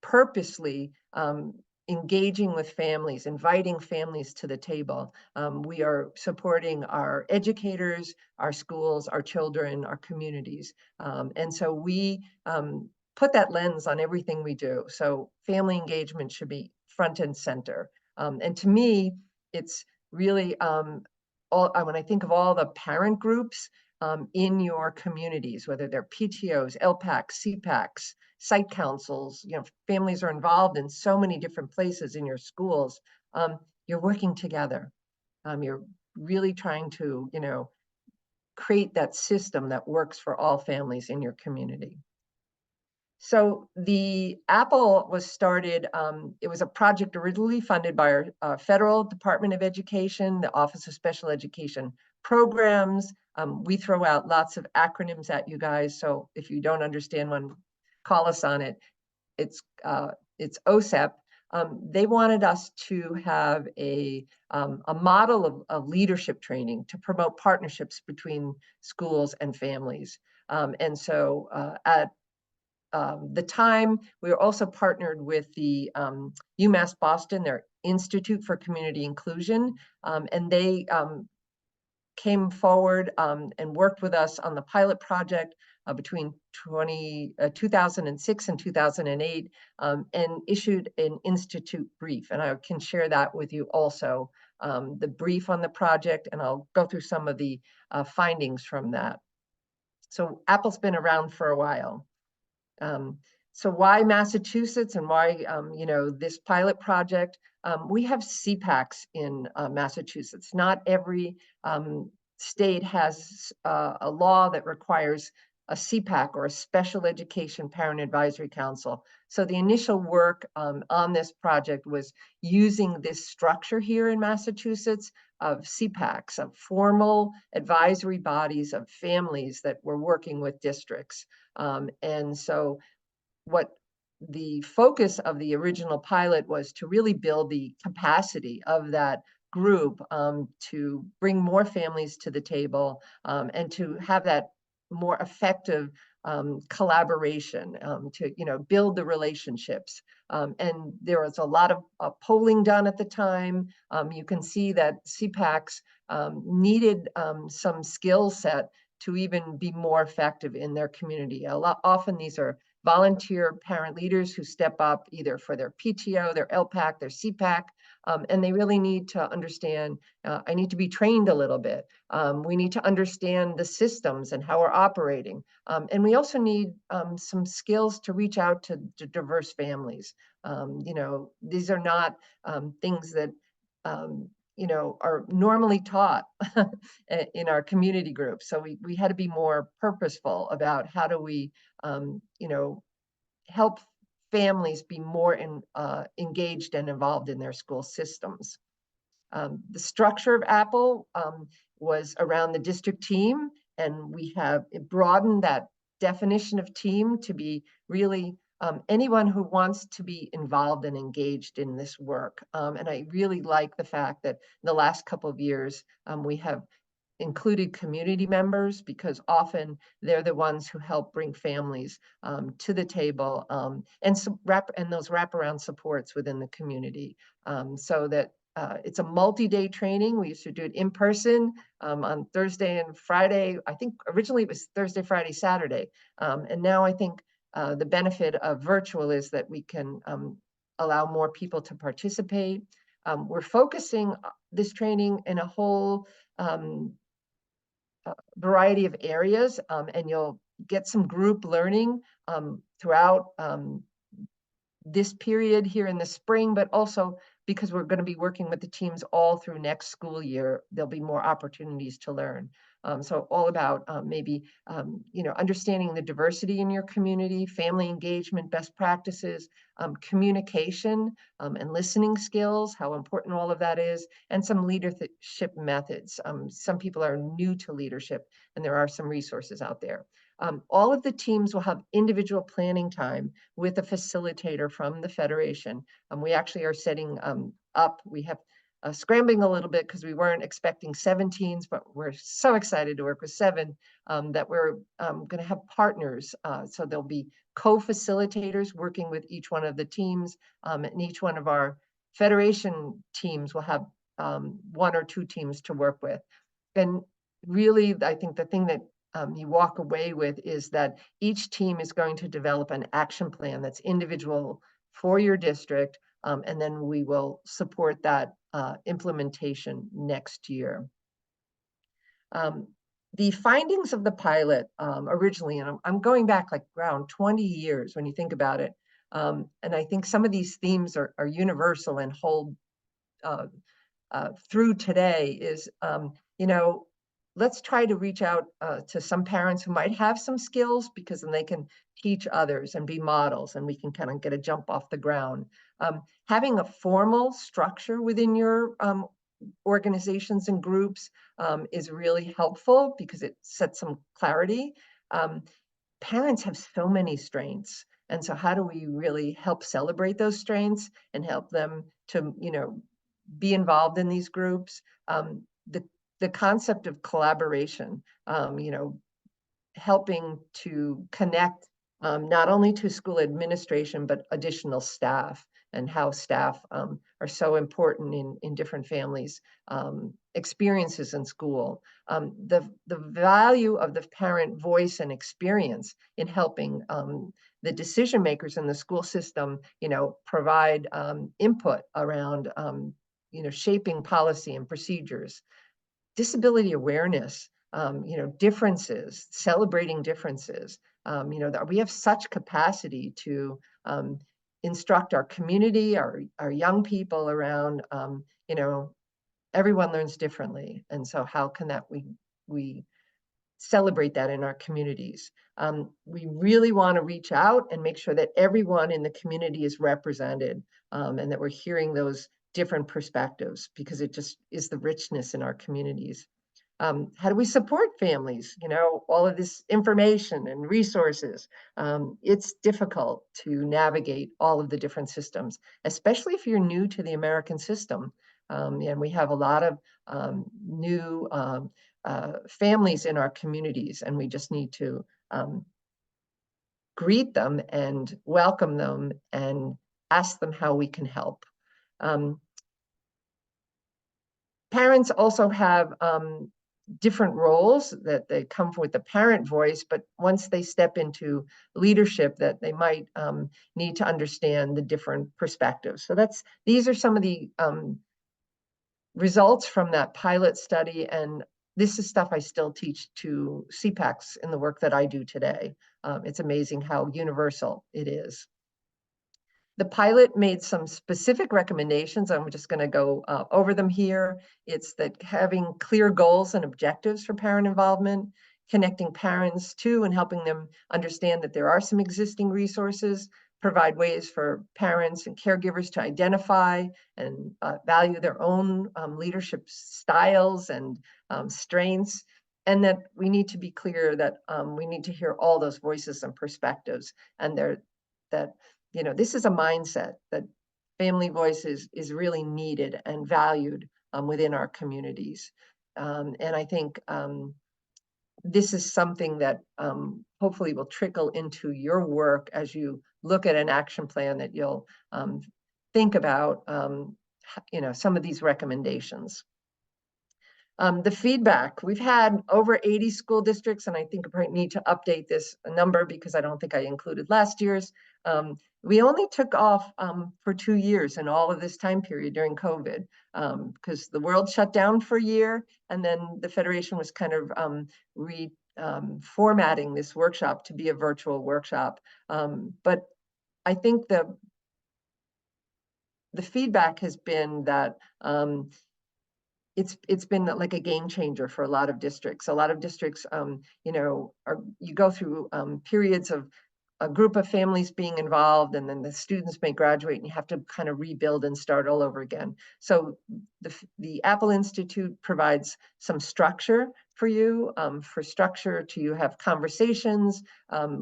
purposely engaging with families, inviting families to the table, we are supporting our educators, our schools, our children, our communities. And so we put that lens on everything we do. So family engagement should be front and center. And to me, it's really, when I think of all the parent groups in your communities, whether they're PTOs, LPACs, CPACs, site councils, you know, families are involved in so many different places in your schools. You're working together. You're really trying to, you know, create that system that works for all families in your community. So the Apple was started, it was a project originally funded by our federal Department of Education, the Office of Special Education Programs. We throw out lots of acronyms at you guys, so if you don't understand one, call us on it. It's OSEP. They wanted us to have a model of leadership training to promote partnerships between schools and families. And so at the time, we were also partnered with the UMass Boston, their Institute for Community Inclusion, and they came forward and worked with us on the pilot project between 2006 and 2008, and issued an institute brief. And I can share that with you also, the brief on the project, and I'll go through some of the findings from that. So Apple's been around for a while. So why Massachusetts and why, you know, this pilot project? We have CPACs in Massachusetts. Not every state has a law that requires a CPAC or a Special Education Parent Advisory Council. So the initial work on this project was using this structure here in Massachusetts of CPACs, of formal advisory bodies of families that were working with districts. And so what the focus of the original pilot was to really build the capacity of that group to bring more families to the table and to have that more effective collaboration to, you know, build the relationships. And there was a lot of polling done at the time. You can see that CPACs needed some skill set to even be more effective in their community. Often these are volunteer parent leaders who step up either for their PTO, their LPAC, their CPAC, and they really need to understand, I need to be trained a little bit. We need to understand the systems and how we're operating. And we also need some skills to reach out to diverse families. You know, these are not things that you know, are normally taught in our community groups. So we had to be more purposeful about how do we, you know, help families be more engaged and involved in their school systems. The structure of Apple was around the district team, and we have broadened that definition of team to be really anyone who wants to be involved and engaged in this work. And I really like the fact that in the last couple of years, we have included community members, because often they're the ones who help bring families to the table, and those wraparound supports within the community, so that it's a multi-day training. We used to do it in person on Thursday and Friday. I think originally it was Thursday, Friday, Saturday. And now I think the benefit of virtual is that we can allow more people to participate. We're focusing this training in a whole variety of areas, and you'll get some group learning throughout this period here in the spring, but also because we're going to be working with the teams all through next school year, there'll be more opportunities to learn. So all about maybe, understanding the diversity in your community, family engagement, best practices, communication and listening skills, how important all of that is, and some leadership methods. Some people are new to leadership, and there are some resources out there. All of the teams will have individual planning time with a facilitator from the Federation. We actually are setting up, we have scrambling a little bit because we weren't expecting 7 teams, but we're so excited to work with 7 that we're going to have partners. So there'll be co-facilitators working with each one of the teams, and each one of our Federation teams will have 1 or 2 teams to work with. And really, I think the thing that you walk away with is that each team is going to develop an action plan that's individual for your district, and then we will support that implementation next year. The findings of the pilot originally, and I'm going back like around 20 years when you think about it, and I think some of these themes are universal and hold through today, is, let's try to reach out to some parents who might have some skills, because then they can teach others and be models, and we can kind of get a jump off the ground. Having a formal structure within your organizations and groups is really helpful because it sets some clarity. Parents have so many strengths, and so how do we really help celebrate those strengths and help them to, be involved in these groups? The concept of collaboration, helping to connect not only to school administration, but additional staff, and how staff are so important in different families' experiences in school. The value of the parent voice and experience in helping the decision makers in the school system, provide input around, shaping policy and procedures. Disability awareness, differences, celebrating differences. That we have such capacity to instruct our community, our young people around, everyone learns differently. And so how can that we celebrate that in our communities? We really want to reach out and make sure that everyone in the community is represented, and that we're hearing those different perspectives, because it just is the richness in our communities. How do we support families? All of this information and resources. It's difficult to navigate all of the different systems, especially if you're new to the American system. And we have a lot of new families in our communities, and we just need to greet them and welcome them and ask them how we can help. Parents also have different roles that they come with the parent voice, but once they step into leadership, that they might need to understand the different perspectives. So these are some of the results from that pilot study, and this is stuff I still teach to CPACs in the work that I do today. It's amazing how universal it is. The pilot made some specific recommendations. I'm just going to go over them here. It's that having clear goals and objectives for parent involvement, connecting parents to and helping them understand that there are some existing resources, provide ways for parents and caregivers to identify and value their own leadership styles and strengths, and that we need to be clear that we need to hear all those voices and perspectives, and this is a mindset that family voice is really needed and valued within our communities. And I think this is something that hopefully will trickle into your work as you look at an action plan, that you'll think about some of these recommendations. The feedback, we've had over 80 school districts, and I think I probably need to update this number because I don't think I included last year's. We only took off for 2 years in all of this time period during COVID, because the world shut down for a year, and then the Federation was kind of formatting this workshop to be a virtual workshop. But I think the feedback has been that it's been like a game changer for a lot of districts. A lot of districts, you know, you go through periods of a group of families being involved, and then the students may graduate and you have to kind of rebuild and start all over again. So the Apple Institute provides some structure for you, for structure to have conversations.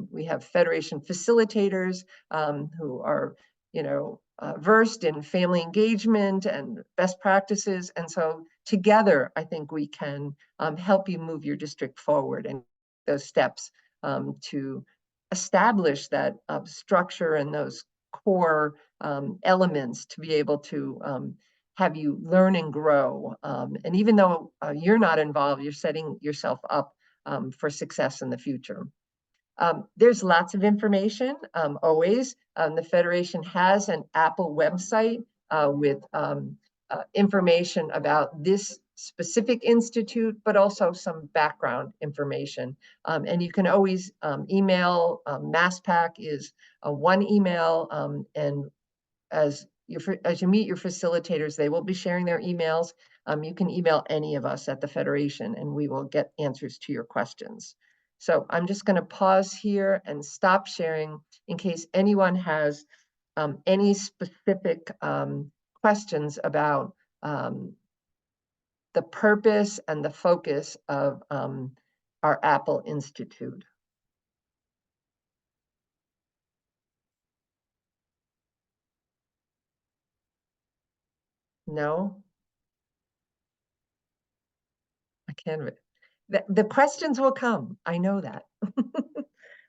We have Federation facilitators who are, you know, versed in family engagement and best practices. And so together, I think we can help you move your district forward and those steps to establish that structure and those core elements to be able to have you learn and grow. And even though you're not involved, you're setting yourself up for success in the future. There's lots of information always. The Federation has an Apple website with information about this specific institute, but also some background information. And you can always email. MassPAC is one email, and as you meet your facilitators, they will be sharing their emails. You can email any of us at the Federation and we will get answers to your questions. So I'm just going to pause here and stop sharing in case anyone has any specific questions about the purpose and the focus of our Apple Institute. No? I can't. The questions will come. I know that.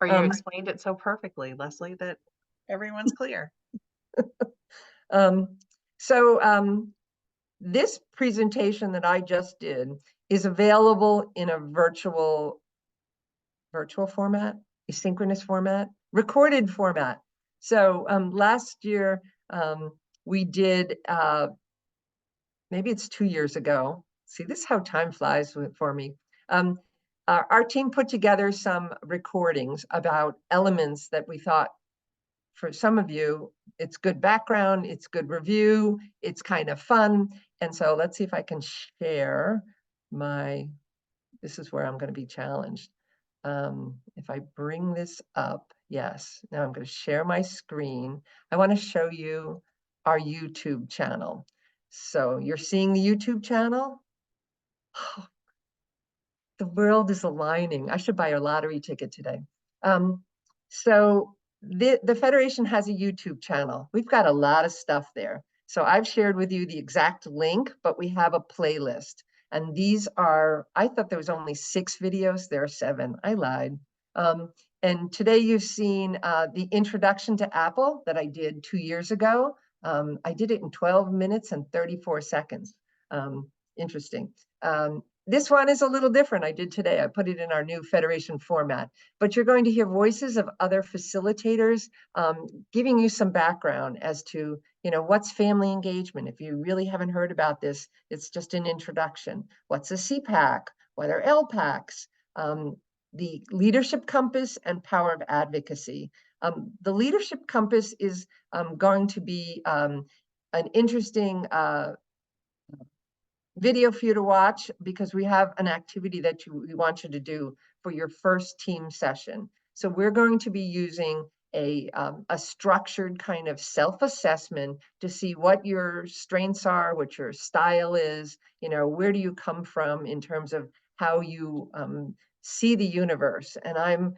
Or you explained it so perfectly, Leslie, that everyone's clear.
This presentation that I just did is available in a virtual format, asynchronous format, recorded format. So last year we did, maybe it's 2 years ago. See, this is how time flies for me. Our team put together some recordings about elements that we thought, for some of you, it's good background, it's good review, it's kind of fun. And so let's see if I can share this is where I'm going to be challenged. If I bring this up, yes, now I'm going to share my screen. I want to show you our YouTube channel. So you're seeing the YouTube channel? Oh, the world is aligning. I should buy a lottery ticket today. So the Federation has a YouTube channel. We've got a lot of stuff there. So I've shared with you the exact link, but we have a playlist. And these are, I thought there was only 6 videos. There are 7. I lied. And today you've seen the introduction to Apple that I did 2 years ago. I did it in 12 minutes and 34 seconds. Interesting. This one is a little different. I did today. I put it in our new Federation format, but you're going to hear voices of other facilitators giving you some background as to, you know, what's family engagement. If you really haven't heard about this, it's just an introduction. What's a CPAC? What are LPACs? The Leadership Compass and Power of Advocacy. The Leadership Compass is going to be an interesting video for you to watch, because we have an activity that we want you to do for your first team session. So we're going to be using a structured kind of self-assessment to see what your strengths are, what your style is, you know, where do you come from in terms of how you see the universe. And I'm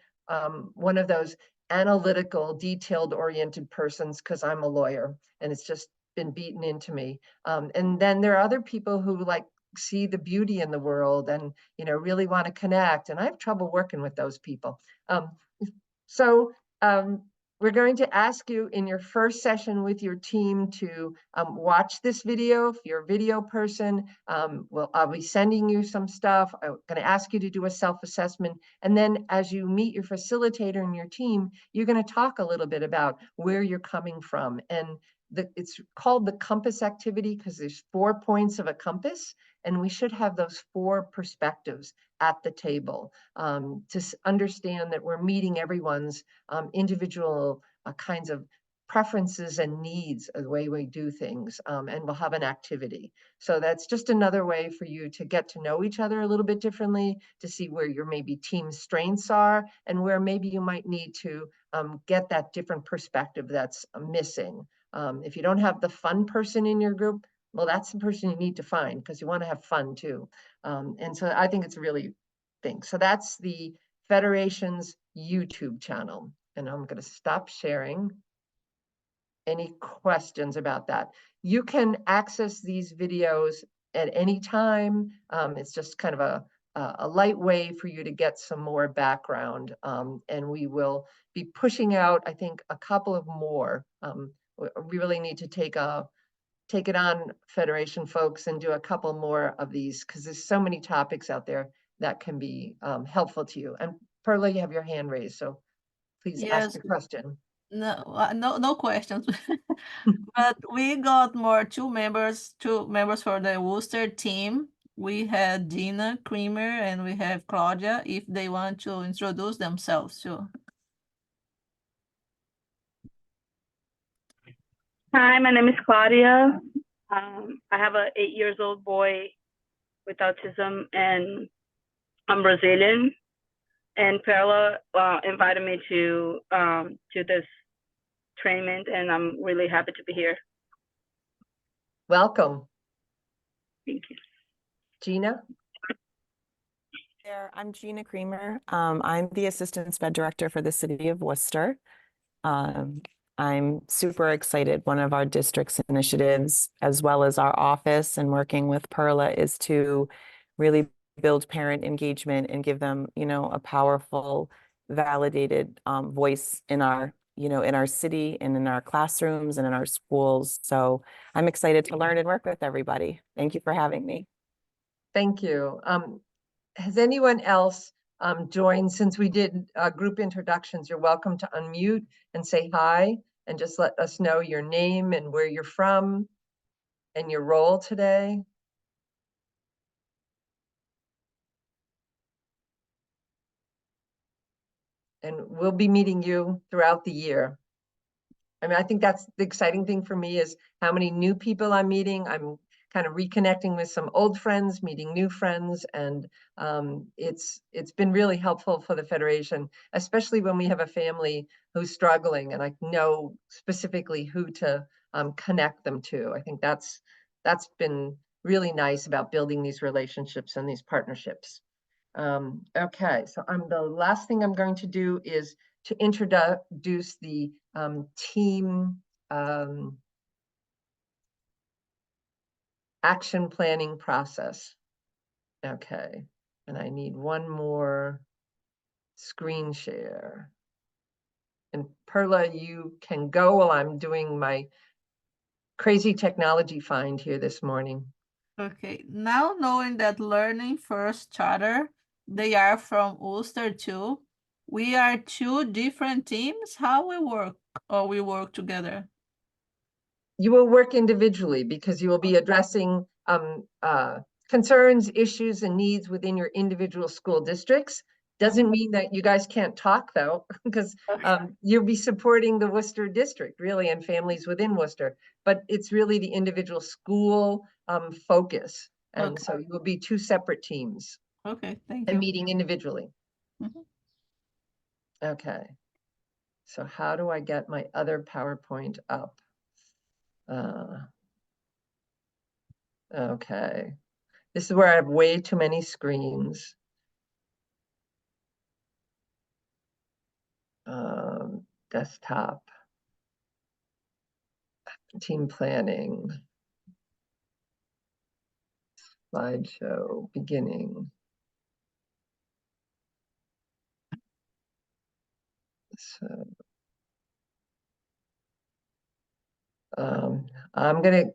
one of those analytical, detailed-oriented persons because I'm a lawyer, and it's just been beaten into me. And then there are other people who like see the beauty in the world and, you know, really want to connect. And I have trouble working with those people. We're going to ask you in your first session with your team to watch this video. If you're a video person, I'll be sending you some stuff. I'm going to ask you to do a self-assessment. And then as you meet your facilitator and your team, you're going to talk a little bit about where you're coming from. And it's called the compass activity because there's 4 points of a compass, and we should have those 4 perspectives at the table to understand that we're meeting everyone's individual kinds of preferences and needs of the way we do things, and we'll have an activity. So that's just another way for you to get to know each other a little bit differently, to see where your maybe team strengths are and where maybe you might need to get that different perspective that's missing. If you don't have the fun person in your group, well, that's the person you need to find, because you want to have fun too. And so I think it's a really thing. So that's the Federation's YouTube channel. And I'm going to stop sharing. Any questions about that? You can access these videos at any time. It's just kind of a light way for you to get some more background. And we will be pushing out, I think, a couple of more. We really need to take it on, Federation folks, and do a couple more of these, because there's so many topics out there that can be helpful to you. And Perla, you have your hand raised, so please ask
Yes.
your question.
No questions. But we got two members for the Worcester team. We had Dina Creamer and we have Claudia, if they want to introduce themselves too.
Hi, my name is Claudia. I have a 8-year-old boy with autism, and I'm Brazilian. And Perla invited me to this training, and I'm really happy to be here.
Welcome.
Thank you.
Gina?
There, I'm Gina Creamer. I'm the Assistant Sped Director for the City of Worcester. I'm super excited. One of our district's initiatives, as well as our office and working with Perla, is to really build parent engagement and give them, a powerful, validated voice in our, in our city and in our classrooms and in our schools. So I'm excited to learn and work with everybody. Thank you for having me.
Thank you. Has anyone else joined? Since we did group introductions, you're welcome to unmute and say hi and just let us know your name and where you're from and your role today. And we'll be meeting you throughout the year. I mean, I think that's the exciting thing for me, is how many new people I'm meeting. I'm kind of reconnecting with some old friends, meeting new friends, and it's been really helpful for the Federation, especially when we have a family who's struggling and I know specifically who to connect them to. I think that's been really nice about building these relationships and these partnerships. Okay, so the last thing I'm going to do is to introduce the team action planning process. Okay, and I need one more screen share. And Perla, you can go while I'm doing my crazy technology find here this morning.
Okay, now knowing that Learning First Charter, they are from Worcester too. We are two different teams. How we work, or we work together?
You will work individually because you will be addressing concerns, issues, and needs within your individual school districts. Doesn't mean that you guys can't talk though, because you'll be supporting the Worcester district really and families within Worcester, but it's really the individual school focus. And so you will be two separate teams.
Okay, thank
and
you.
meeting individually.
Mhm.
Okay. So how do I get my other PowerPoint up? Okay. This is where I have way too many screens. Desktop. Team planning. Slideshow beginning. So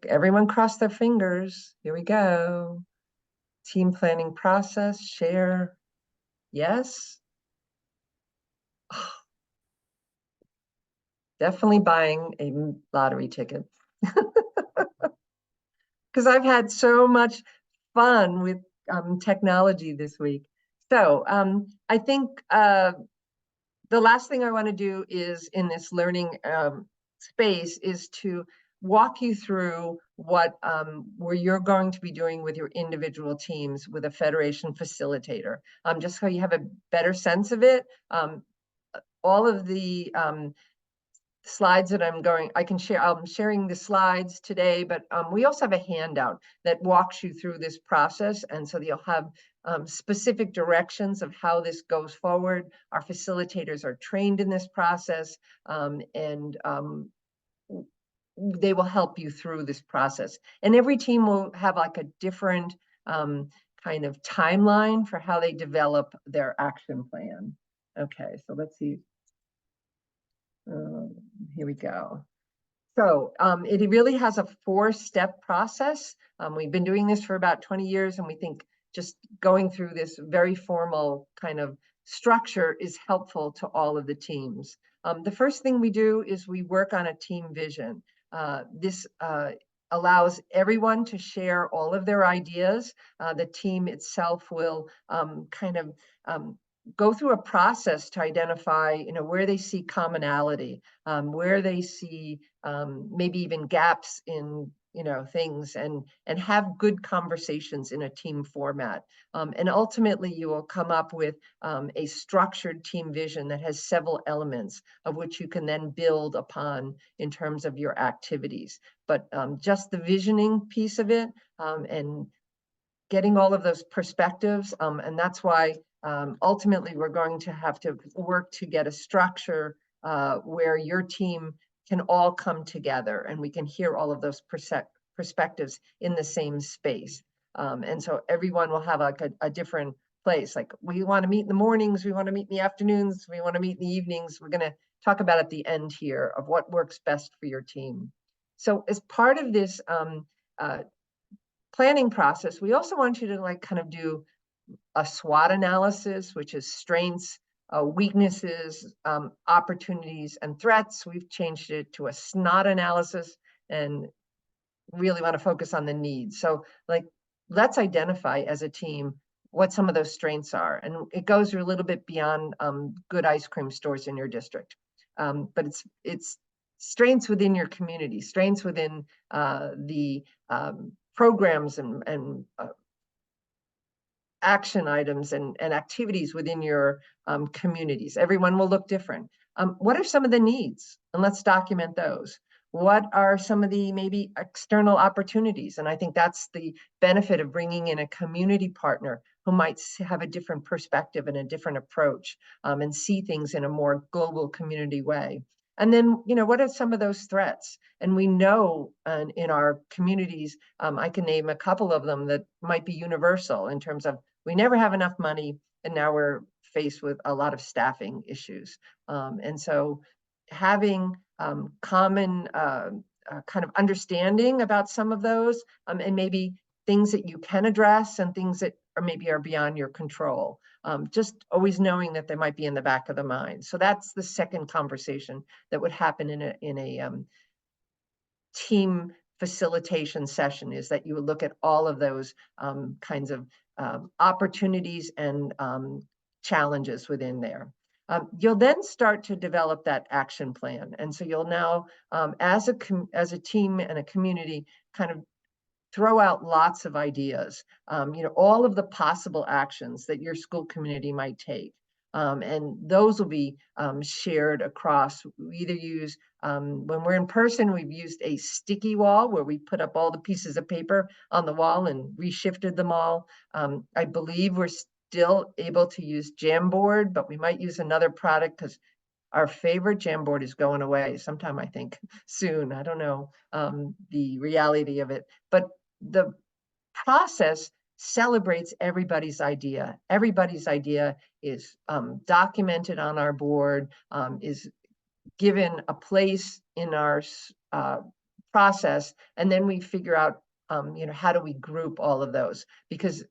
everyone cross their fingers. Here we go. Team planning process, share. Yes. Definitely buying a lottery ticket. Because I've had so much fun with technology this week. So I think the last thing I want to do is in this learning space is to walk you through what where you're going to be doing with your individual teams with a federation facilitator, just so you have a better sense of it. All of the slides that I can share, I'm sharing the slides today, but we also have a handout that walks you through this process. And so you'll have specific directions of how this goes forward. Our facilitators are trained in this process, and they will help you through this process. And every team will have like a different kind of timeline for how they develop their action plan. Okay, so let's see. Here we go. So it really has a 4-step process. We've been doing this for about 20 years, and we think just going through this very formal kind of structure is helpful to all of the teams. The first thing we do is we work on a team vision. This allows everyone to share all of their ideas. The team itself will kind of go through a process to identify, where they see commonality, where they see maybe even gaps in, things, and have good conversations in a team format. And ultimately, you will come up with a structured team vision that has several elements of which you can then build upon in terms of your activities. But just the visioning piece of it, and getting all of those perspectives, and that's why ultimately, we're going to have to work to get a structure where your team can all come together and we can hear all of those perspectives in the same space. And so everyone will have like a different place. Like, we want to meet in the mornings, we want to meet in the afternoons, we want to meet in the evenings. We're going to talk about at the end here of what works best for your team. So as part of this planning process, we also want you to kind of do a SWOT analysis, which is strengths, weaknesses, opportunities, and threats. We've changed it to a SNOT analysis and really want to focus on the needs. So let's identify as a team what some of those strengths are. And it goes a little bit beyond good ice cream stores in your district. But it's strengths within your community, strengths within the programs and action items and activities within your communities. Everyone will look different. What are some of the needs? And let's document those. What are some of the maybe external opportunities? And I think that's the benefit of bringing in a community partner who might have a different perspective and a different approach, and see things in a more global community way. And then, what are some of those threats? And we know in our communities, I can name a couple of them that might be universal in terms of we never have enough money, and now we're faced with a lot of staffing issues. And so having common kind of understanding about some of those, and maybe things that you can address and things that are beyond your control. Just always knowing that they might be in the back of the mind. So that's the second conversation that would happen in a team facilitation session, is that you would look at all of those kinds of opportunities and challenges within there. You'll then start to develop that action plan. And so you'll now, as a team and a community, kind of throw out lots of ideas, all of the possible actions that your school community might take. And those will be shared across. We either use, when we're in person, we've used a sticky wall where we put up all the pieces of paper on the wall and reshifted them all. I believe we're still able to use Jamboard, but we might use another product because our favorite Jamboard is going away sometime, I think, soon. I don't know the reality of it, but the process celebrates everybody's idea. Everybody's idea is documented on our board, is given a place in our process, and then we figure out how do we group all of those? Because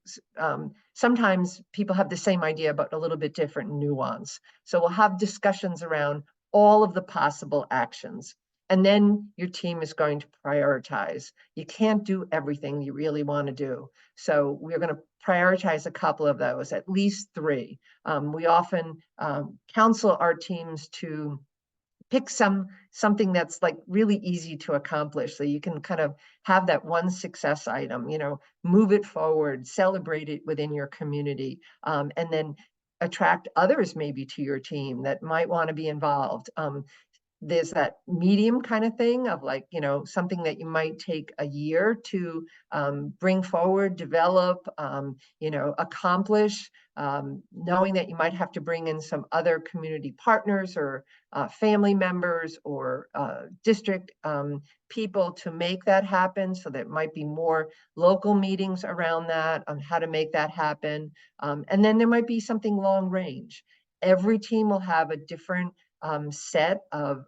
sometimes people have the same idea, but a little bit different nuance. So we'll have discussions around all of the possible actions. And then your team is going to prioritize. You can't do everything you really want to do. So we're going to prioritize a couple of those, at least 3. We often counsel our teams to pick something that's like really easy to accomplish, so you can kind of have that one success item, move it forward, celebrate it within your community, and then attract others maybe to your team that might want to be involved. There's that medium kind of thing of like, something that you might take a year to bring forward, develop, accomplish, knowing that you might have to bring in some other community partners or family members or district people to make that happen. So there might be more local meetings around that on how to make that happen. And then there might be something long range. Every team will have a different set of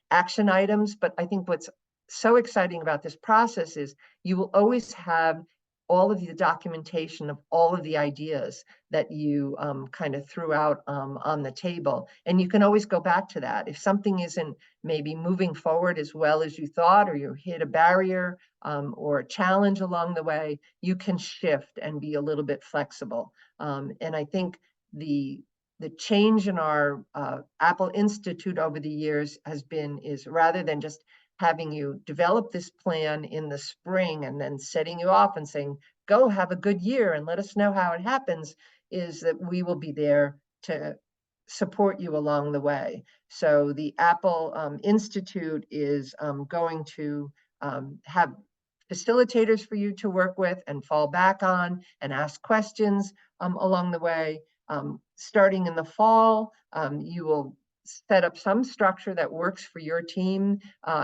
action items. But I think what's so exciting about this process is you will always have all of the documentation of all of the ideas that you kind of threw out on the table. And you can always go back to that. If something isn't maybe moving forward as well as you thought, or you hit a barrier or a challenge along the way, you can shift and be a little bit flexible. And I think the change in our Apple Institute over the years is rather than just having you develop this plan in the spring and then setting you off and saying, go have a good year and let us know how it happens, is that we will be there to support you along the way. So the Apple Institute is going to have facilitators for you to work with and fall back on and ask questions along the way. Starting in the fall, you will set up some structure that works for your team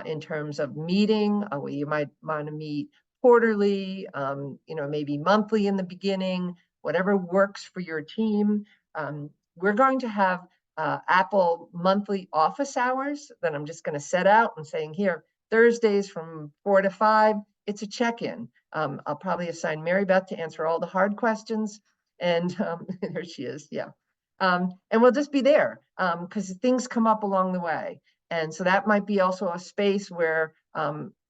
in terms of meeting. You might want to meet quarterly, maybe monthly in the beginning, whatever works for your team. We're going to have Apple monthly office hours that I'm just going to set out and saying here, Thursdays from 4 to 5, it's a check-in. I'll probably assign Mary Beth to answer all the hard questions. And there she is, yeah. And we'll just be there because things come up along the way. And so that might be also a space where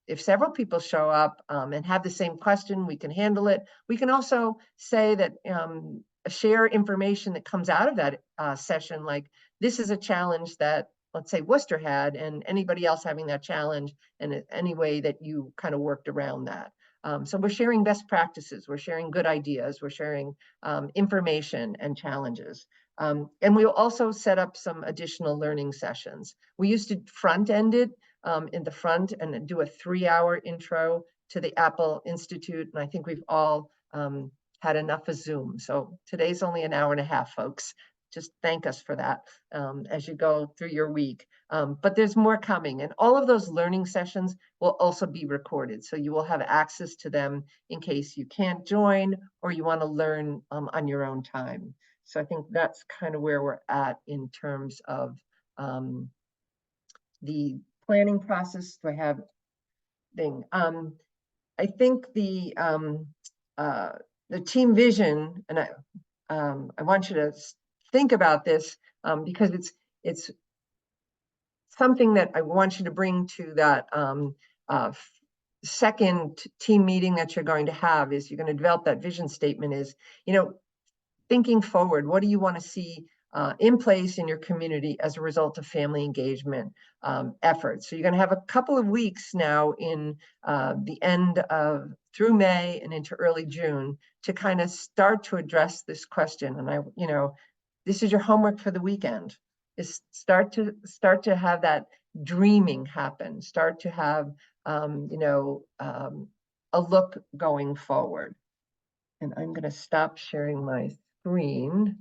if several people show up and have the same question, we can handle it. We can also say that share information that comes out of that session, like this is a challenge that, let's say, Worcester had, and anybody else having that challenge, and any way that you kind of worked around that. So we're sharing best practices, we're sharing good ideas, we're sharing information and challenges. And we'll also set up some additional learning sessions. We used to front end it in the front and do a 3-hour intro to the Apple Institute. And I think we've all had enough of Zoom. So today's only an hour and a half, folks. Just thank us for that as you go through your week. But there's more coming, and all of those learning sessions will also be recorded. So you will have access to them in case you can't join or you want to learn on your own time. So I think that's kind of where we're at in terms of the planning process. Do I have thing? I think the team vision, and I want you to think about this because it's something that I want you to bring to that second team meeting that you're going to have. Is you're going to develop that vision statement, is thinking forward. What do you want to see in place in your community as a result of family engagement efforts? So you're going to have a couple of weeks now in the end of through May and into early June to kind of start to address this question. And this is your homework for the weekend, is start to have that dreaming happen, start to have a look going forward. And I'm going to stop sharing my screen.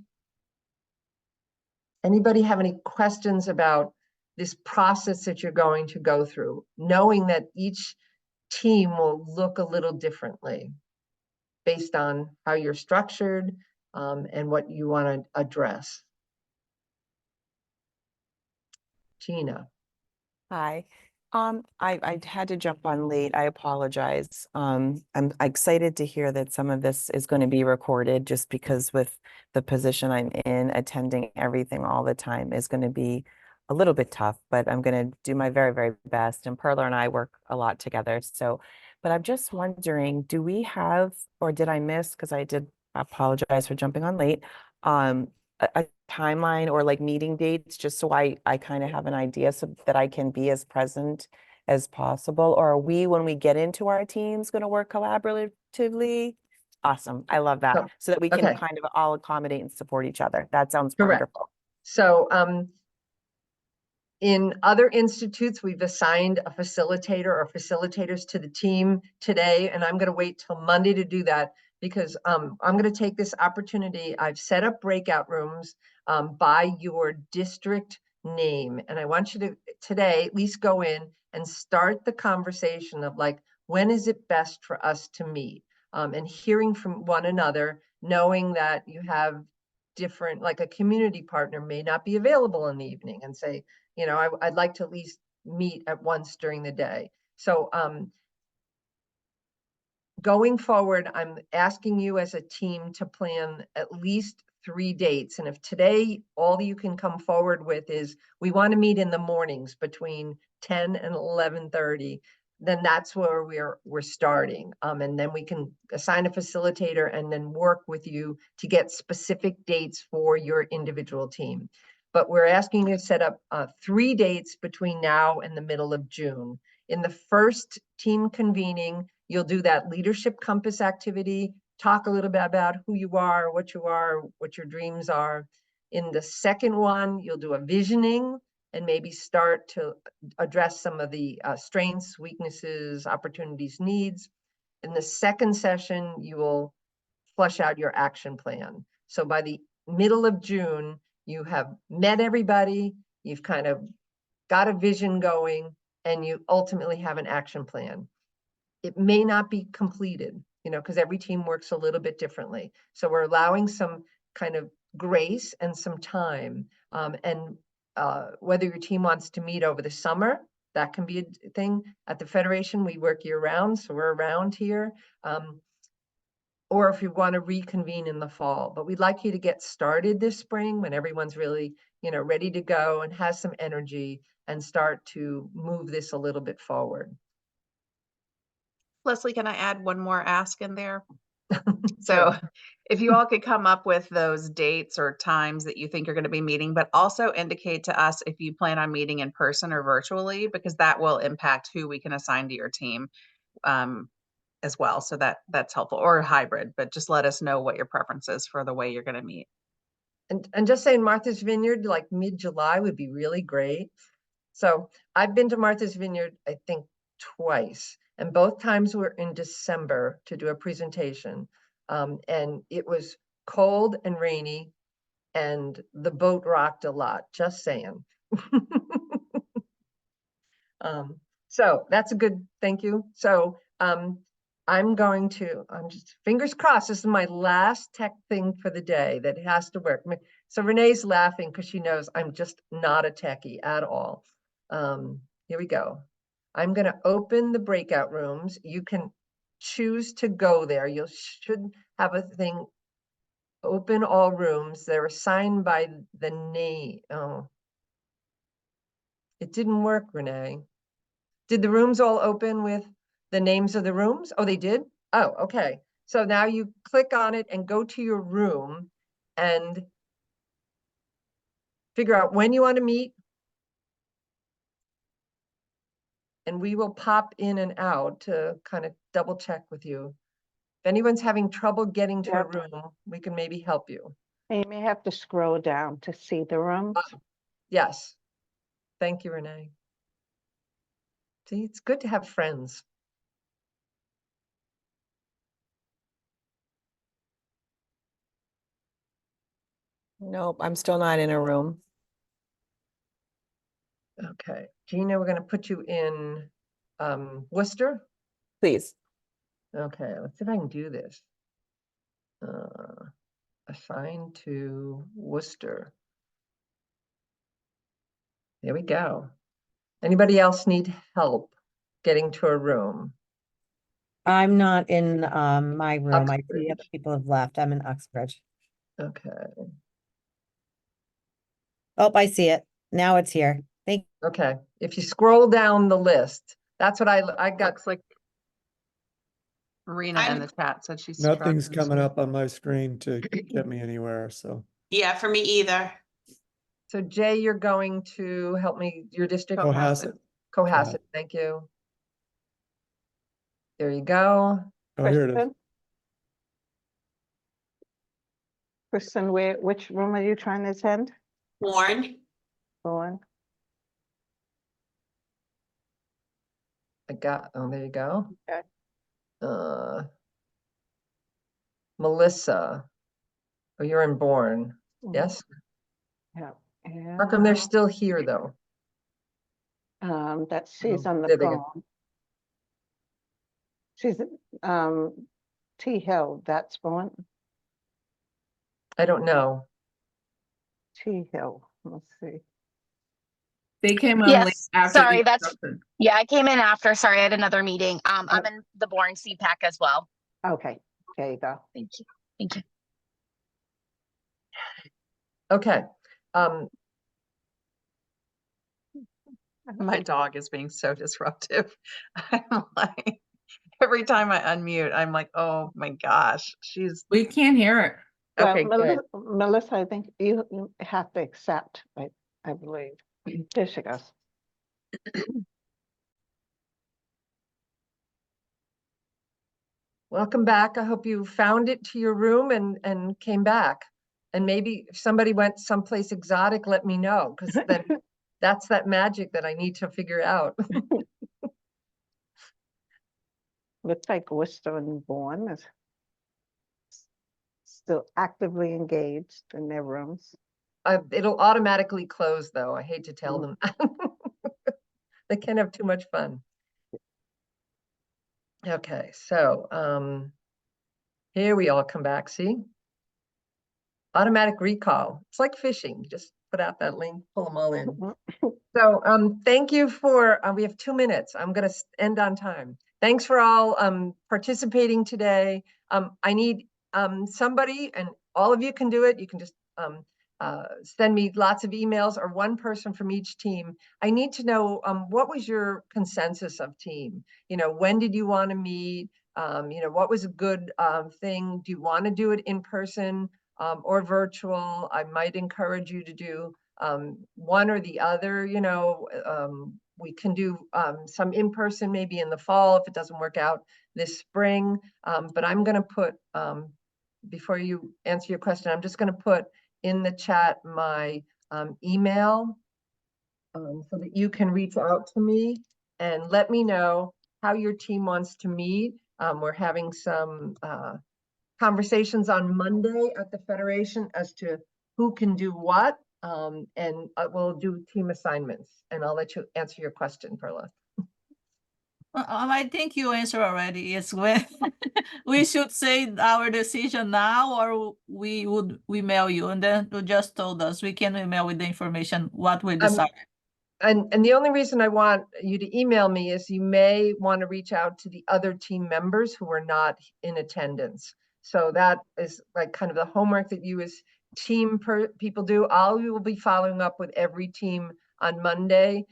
Anybody have any questions about this process that you're going to go through, knowing that each team will look a little differently based on how you're structured and what you want to address? Gina.
Hi. I had to jump on late. I apologize. I'm excited to hear that some of this is going to be recorded, just because with the position I'm in, attending everything all the time is going to be a little bit tough, but I'm going to do my very, very best. And Perla and I work a lot together. So, but I'm just wondering, do we have, or did I miss, because I did apologize for jumping on late, a timeline or like meeting dates, just so I kind of have an idea so that I can be as present as possible? Or are we, when we get into our teams, going to work collaboratively? Awesome. I love that.
Oh,
So that we can
okay.
kind of all accommodate and support each other. That sounds
Correct.
wonderful.
So, in other institutes, we've assigned a facilitator or facilitators to the team today, and I'm going to wait till Monday to do that because I'm going to take this opportunity. I've set up breakout rooms by your district name, and I want you to today at least go in and start the conversation of like, when is it best for us to meet? And hearing from one another, knowing that you have different, like a community partner may not be available in the evening, and say, you know, I'd like to at least meet at once during the day. So going forward, I'm asking you as a team to plan at least 3 dates. And if today all you can come forward with is we want to meet in the mornings between 10 and 11:30, then that's where we're starting. And then we can assign a facilitator and then work with you to get specific dates for your individual team. But we're asking you to set up 3 dates between now and the middle of June. In the first team convening, you'll do that leadership compass activity, talk a little bit about who you are, what your dreams are. In the second one, you'll do a visioning and maybe start to address some of the strengths, weaknesses, opportunities, needs. In the second session, you will flush out your action plan. So by the middle of June, you have met everybody, you've kind of got a vision going, and you ultimately have an action plan. It may not be completed, you know, because every team works a little bit differently. So we're allowing some kind of grace and some time. Whether your team wants to meet over the summer, that can be a thing. At the Federation, we work year round, so we're around here. Or if you want to reconvene in the fall. But we'd like you to get started this spring when everyone's really, you know, ready to go and has some energy and start to move this a little bit forward.
Leslie, can I add one more ask in there? So if you all could come up with those dates or times that you think you're going to be meeting, but also indicate to us if you plan on meeting in person or virtually, because that will impact who we can assign to your team as well. So that's helpful, or hybrid, but just let us know what your preference is for the way you're going to meet.
And just saying Martha's Vineyard, like mid-July would be really great. So I've been to Martha's Vineyard, I think twice, and both times were in December to do a presentation. And it was cold and rainy and the boat rocked a lot, just saying. So that's a good, thank you. So I'm just fingers crossed, this is my last tech thing for the day that has to work. So Renee's laughing because she knows I'm just not a techie at all. Here we go. I'm going to open the breakout rooms. You can choose to go there. You should have a thing, open all rooms. They're assigned by the name. Oh, it didn't work, Renee. Did the rooms all open with the names of the rooms? Oh, they did? Oh, okay. So now you click on it and go to your room and figure out when you want to meet. And we will pop in and out to kind of double check with you. If anyone's having trouble getting to a room, we can maybe help you.
And you may have to scroll down to see the rooms.
Yes. Thank you, Renee. See, it's good to have friends.
Nope, I'm still not in a room.
Okay, Gina, we're going to put you in Worcester.
Please.
Okay, let's see if I can do this. Assign to Worcester. There we go. Anybody else need help getting to a room?
I'm not in my room. I see other people have left. I'm in Uxbridge.
Okay.
Oh, I see it. Now it's here. Thank
you. Okay. If you scroll down the list, that's what I got.
Looks like Marina in the chat said she's
Nothing's
struggling.
coming up on my screen to get me anywhere, so.
Yeah, for me either.
So Jay, you're going to help me, your district?
Cohasset.
Cohasset, thank you. There you go.
Oh, here it is.
Kristen, which room are you trying to attend?
Warren.
Bowen.
Oh, there you go.
Okay.
Melissa. Oh, you're in Bourne.
Mhm.
Yes?
Yeah.
How come they're still here though?
She's on the
there they go.
phone. She's T Hill, that's Bowen.
I don't know.
T Hill, let's see.
They came on late
Yes,
after
sorry,
the
that's,
discussion.
yeah, I came in after, sorry, I had another meeting. I'm in the Bourne CPAC as well.
Okay, there you go.
Thank you. Thank you.
Okay.
My dog is being so disruptive. I'm like, every time I unmute, I'm like, oh my gosh,
We can't hear it.
Well,
Okay, good.
Melissa, I think you have to accept, I believe. There she goes.
Welcome back. I hope you found it to your room and came back. And maybe if somebody went someplace exotic, let me know, because then that's that magic that I need to figure out.
Looks like Worcester and Bourne is still actively engaged in their rooms.
It'll automatically close though. I hate to tell them. They can have too much fun. Okay, so here we all come back, see? Automatic recall. It's like fishing. You just put out that link, pull them all in. So thank you for, we have 2 minutes. I'm gonna end on time. Thanks for all participating today. I need somebody, and all of you can do it. You can just send me lots of emails or one person from each team. I need to know what was your consensus of team? You know, when did you want to meet? You know, what was a good thing? Do you want to do it in person or virtual? I might encourage you to do one or the other. You know, we can do some in person maybe in the fall if it doesn't work out this spring. But I'm going to put, before you answer your question, I'm just going to put in the chat my email so that you can reach out to me and let me know how your team wants to meet. We're having some conversations on Monday at the Federation as to who can do what, and we'll do team assignments, and I'll let you answer your question, Perla.
I think you answered already. It's when we should say our decision now, or we would email you, and then you just told us we can email with the information what we decided.
And the only reason I want you to email me is you may want to reach out to the other team members who are not in attendance. So that is like kind of the homework that you as team people do. I will be following up with every team on Monday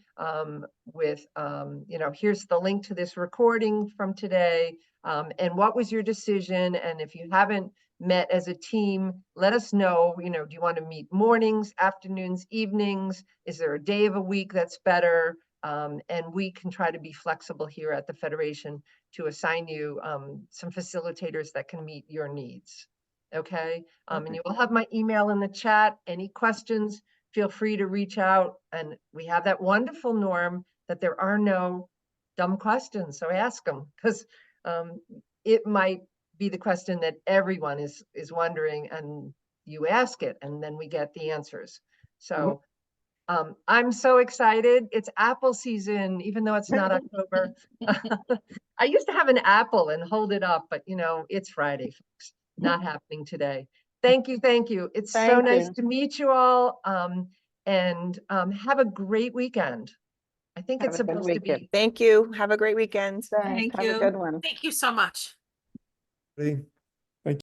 with, you know, here's the link to this recording from today. And what was your decision? And if you haven't met as a team, let us know, you know, do you want to meet mornings, afternoons, evenings? Is there a day of a week that's better? And we can try to be flexible here at the Federation to assign you some facilitators that can meet your needs. Okay. And you will have my email in the chat. Any questions, feel free to reach out. And we have that wonderful norm that there are no dumb questions. So ask them, because it might be the question that everyone is wondering, and you ask it and then we get the answers. So I'm so excited. It's apple season, even though it's not October. I used to have an apple and hold it up, but you know, it's Friday, folks. Not happening today. Thank you. Thank you. It's so nice to meet you all. And have a great weekend. I think it's supposed to be.
Thank you. Have a great weekend.
Thank you.
Have a good one.
Thank you so much.
Ready?